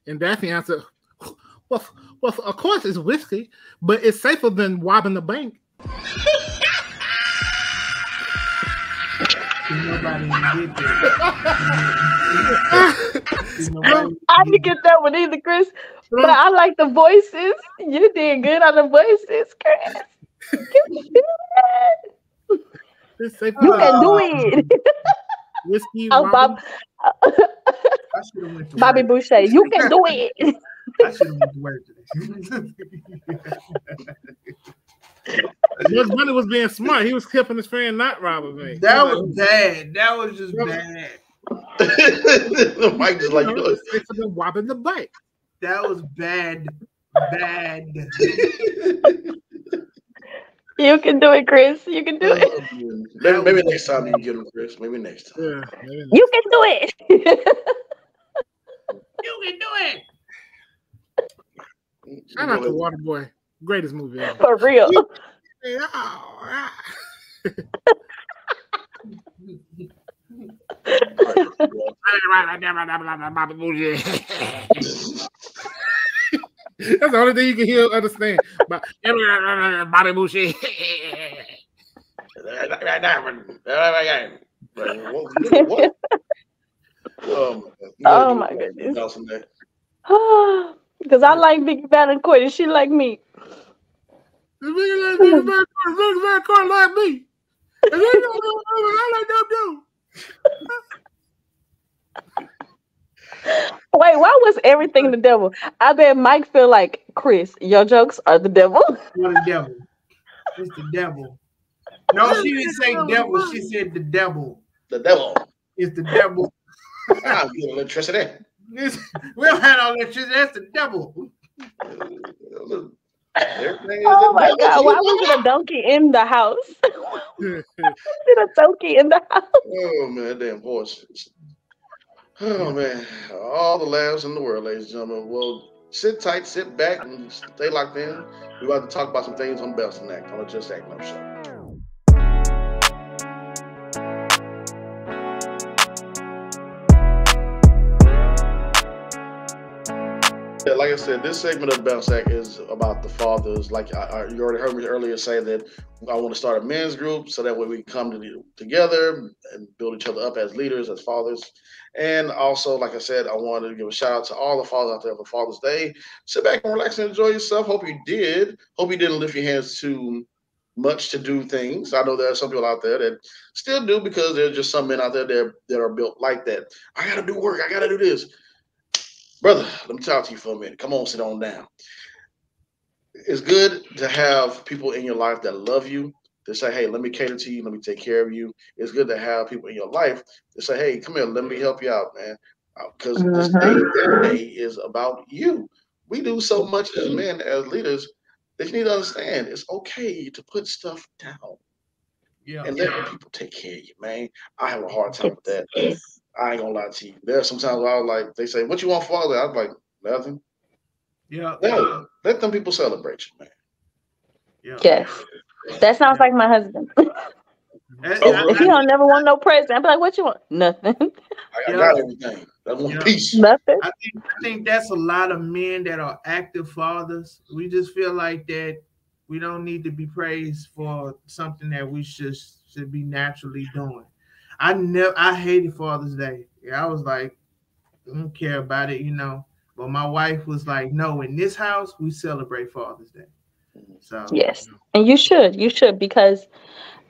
And Daphne answered, well, of course it's whiskey, but it's safer than robbing the bank. Nobody get that. I didn't get that one either, Chris. But I like the voices. You did good on the voices, Chris. You can do it. You can do it. Whiskey, Bobby Boucher, you can do it. I should have went to work today. Bugs Bunny was being smart. He was helping his friend not rob a bank. That was bad. That was just bad. Mike just like robbing the bank. That was bad. Bad. You can do it, Chris. You can do it. Maybe next time you can get him, Chris. Maybe next time. Yeah, you can do it. You can do it. Shout out to Waterboy. Greatest movie ever. For real. That's the only thing you can hear understand. Bobby Boucher. Oh my goodness. Because I like Big Bad and Coy and she like me. The Big Bad Coy like me. I like them too. Wait, why was everything the devil? I bet Mike feel like, Chris, your jokes are the devil. You're the devil. It's the devil. No, she didn't say devil. She said the devil. The devil. It's the devil. I'll get electricity. We don't have no electricity. That's the devil. Oh my God! Why was it a donkey in the house? Was it a donkey in the house? Oh man, that damn horse. Oh man, all the laughs in the world, ladies and gentlemen. Well, sit tight, sit back, and stay locked in. We're about to talk about some things on Belson Act on the Just Acting Up Show. Yeah, like I said, this segment of Bounce Act is about the fathers. Like you already heard me earlier say that I want to start a men's group so that way we can come together and build each other up as leaders, as fathers. And also, like I said, I wanted to give a shout out to all the fathers out there for Father's Day. Sit back and relax and enjoy yourself. Hope you did. Hope you didn't lift your hands too much to do things. I know there are some people out there that still do because there's just some men out there that are built like that. I got to do work. I got to do this. Brother, let me talk to you for a minute. Come on, sit on down. It's good to have people in your life that love you, to say, hey, let me cater to you, let me take care of you. It's good to have people in your life that say, hey, come here, let me help you out, man. Because this day is about you. We do so much as men, as leaders, that you need to understand it's okay to put stuff down. Yeah. And let people take care of you, man. I have a hard time with that. I ain't gonna lie to you. There are sometimes where I was like, they say, what you want for Father? I was like, nothing. Yeah. No, let them people celebrate you, man. Yeah. Yes. That sounds like my husband. If he don't never want no present, I'd be like, what you want? Nothing. I got everything. I want peace. Nothing. I think that's a lot of men that are active fathers. We just feel like that We don't need to be praised for something that we should be naturally doing. I hated Father's Day. Yeah, I was like, I don't care about it, you know. But my wife was like, no, in this house we celebrate Father's Day. So yes, and you should because,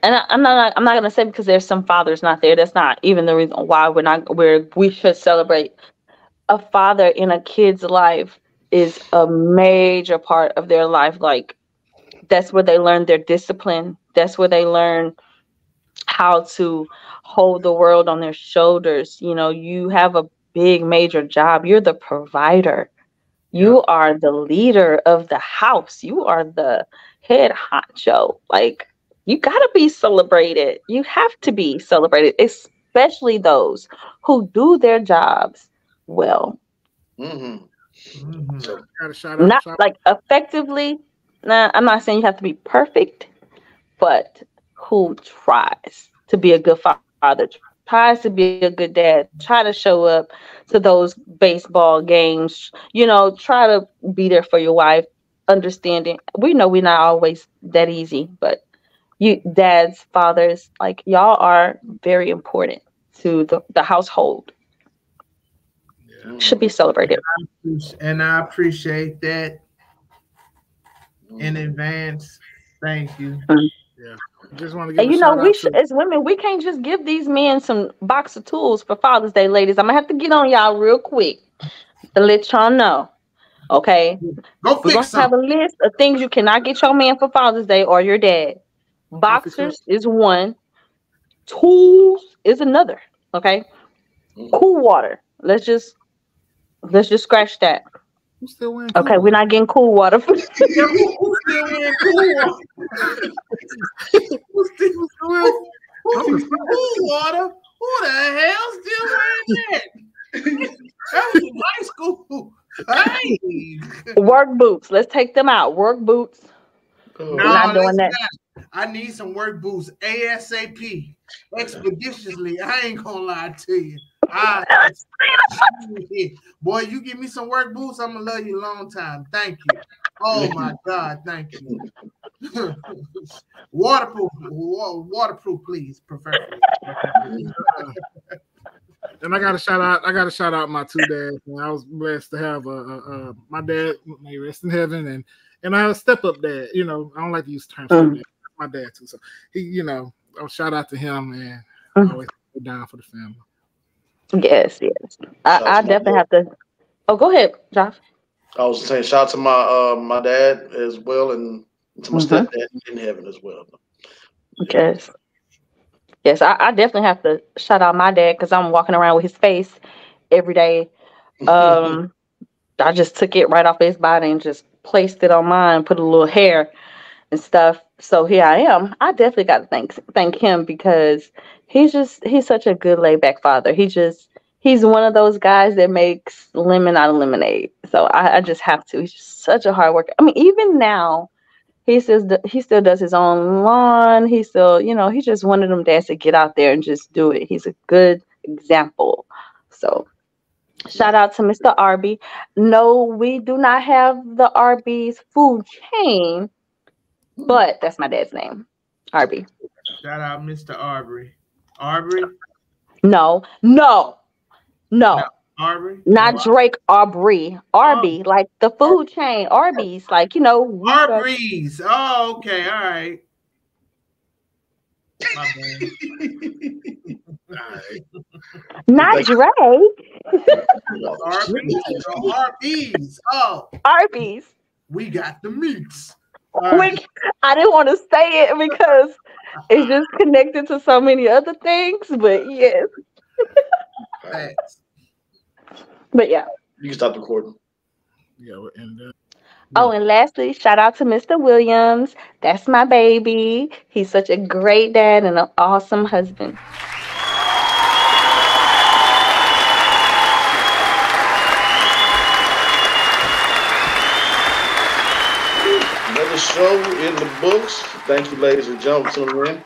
and I'm not gonna say because there's some fathers not there. That's not even the reason why we should celebrate. A father in a kid's life is a major part of their life. Like that's where they learn their discipline. That's where they learn how to hold the world on their shoulders. You know, you have a big major job. You're the provider. You are the leader of the house. You are the head honcho. Like, you got to be celebrated. You have to be celebrated, especially those who do their jobs well. So, got a shout Not like effectively. Nah, I'm not saying you have to be perfect, but who tries to be a good father, tries to be a good dad, try to show up to those baseball games, you know, try to be there for your wife, understanding. We know we're not always that easy, but you dads, fathers, like y'all are very important to the household. Should be celebrated. And I appreciate that in advance. Thank you. Yeah. Just want to give and you know, we should, as women, we can't just give these men some box of tools for Father's Day, ladies. I'm gonna have to get on y'all real quick to let y'all know. Okay, we're gonna have a list of things you cannot get your man for Father's Day or your dad. Boxers is one. Tools is another. Okay, cool water. Let's just scratch that. Who's still wearing okay, we're not getting cool water. Who's still wearing cool water? Who's still wearing cool water? Who the hell still wearing that? That was in high school. Hey. Work boots. Let's take them out. Work boots. No, not doing that. I need some work boots ASAP, expeditiously. I ain't gonna lie to you. Boy, you give me some work boots, I'm gonna love you a long time. Thank you. Oh my God, thank you. Waterproof, please, preferably. And I got to shout out my two dads. And I was blessed to have my dad, may rest in heaven, and I have a step up dad. You know, I don't like to use the term step dad. My dad too. So he, you know, I'll shout out to him, and always put down for the family. Yes. I definitely have to. Oh, go ahead, Josh. I was saying shout out to my dad as well, and to my stepdad in heaven as well. Yes, I definitely have to shout out my dad because I'm walking around with his face every day. I just took it right off his body and just placed it on mine, put a little hair and stuff. So here I am. I definitely got to thank him because he's such a good laid back father. He's one of those guys that makes lemon out of lemonade. So I just have to. He's just such a hard worker. I mean, even now, he still does his own lawn. He still, you know, he's just one of them dads to get out there and just do it. He's a good example. So shout out to Mr. Arby. No, we do not have the Arby's food chain, but that's my dad's name, Arby. Shout out Mr. Arbery. Arbery? No. Arbery? Not Drake Aubrey. Arby, like the food chain. Arby's, like, you know. Arby's. Oh, okay. All right. My bad. Not Drake. Arby's. Oh. Arby's. We got the meats. Right. I didn't want to say it because it's just connected to so many other things, but yes. But yeah. You can stop recording. Yeah, and oh, and lastly, shout out to Mr. Williams. That's my baby. He's such a great dad and an awesome husband. Another show in the books. Thank you, ladies and gentlemen, for tuning in.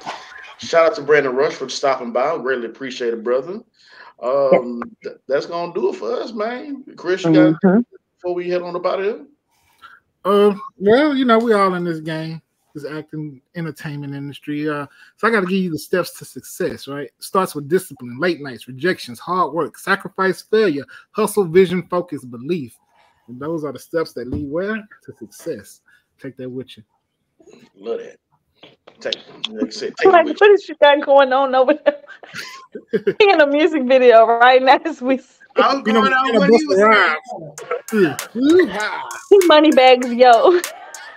Shout out to Brandon Rush for stopping by. Greatly appreciate it, brother. That's gonna do it for us, man. Chris, you got before we head on about it? Well, you know, we all in this game. this acting entertainment industry. So I got to give you the steps to success, right? It starts with discipline, late nights, rejections, hard work, sacrifice, failure, hustle, vision, focus, belief. And those are the steps that lead where? To success. Take that with you. Love that. What is you got going on over there? He in a music video right now as we I was going on what he was saying. Money bags, yo.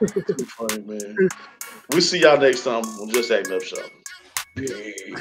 Too funny, man. We'll see y'all next time on Just Acting Up Show. Yeah.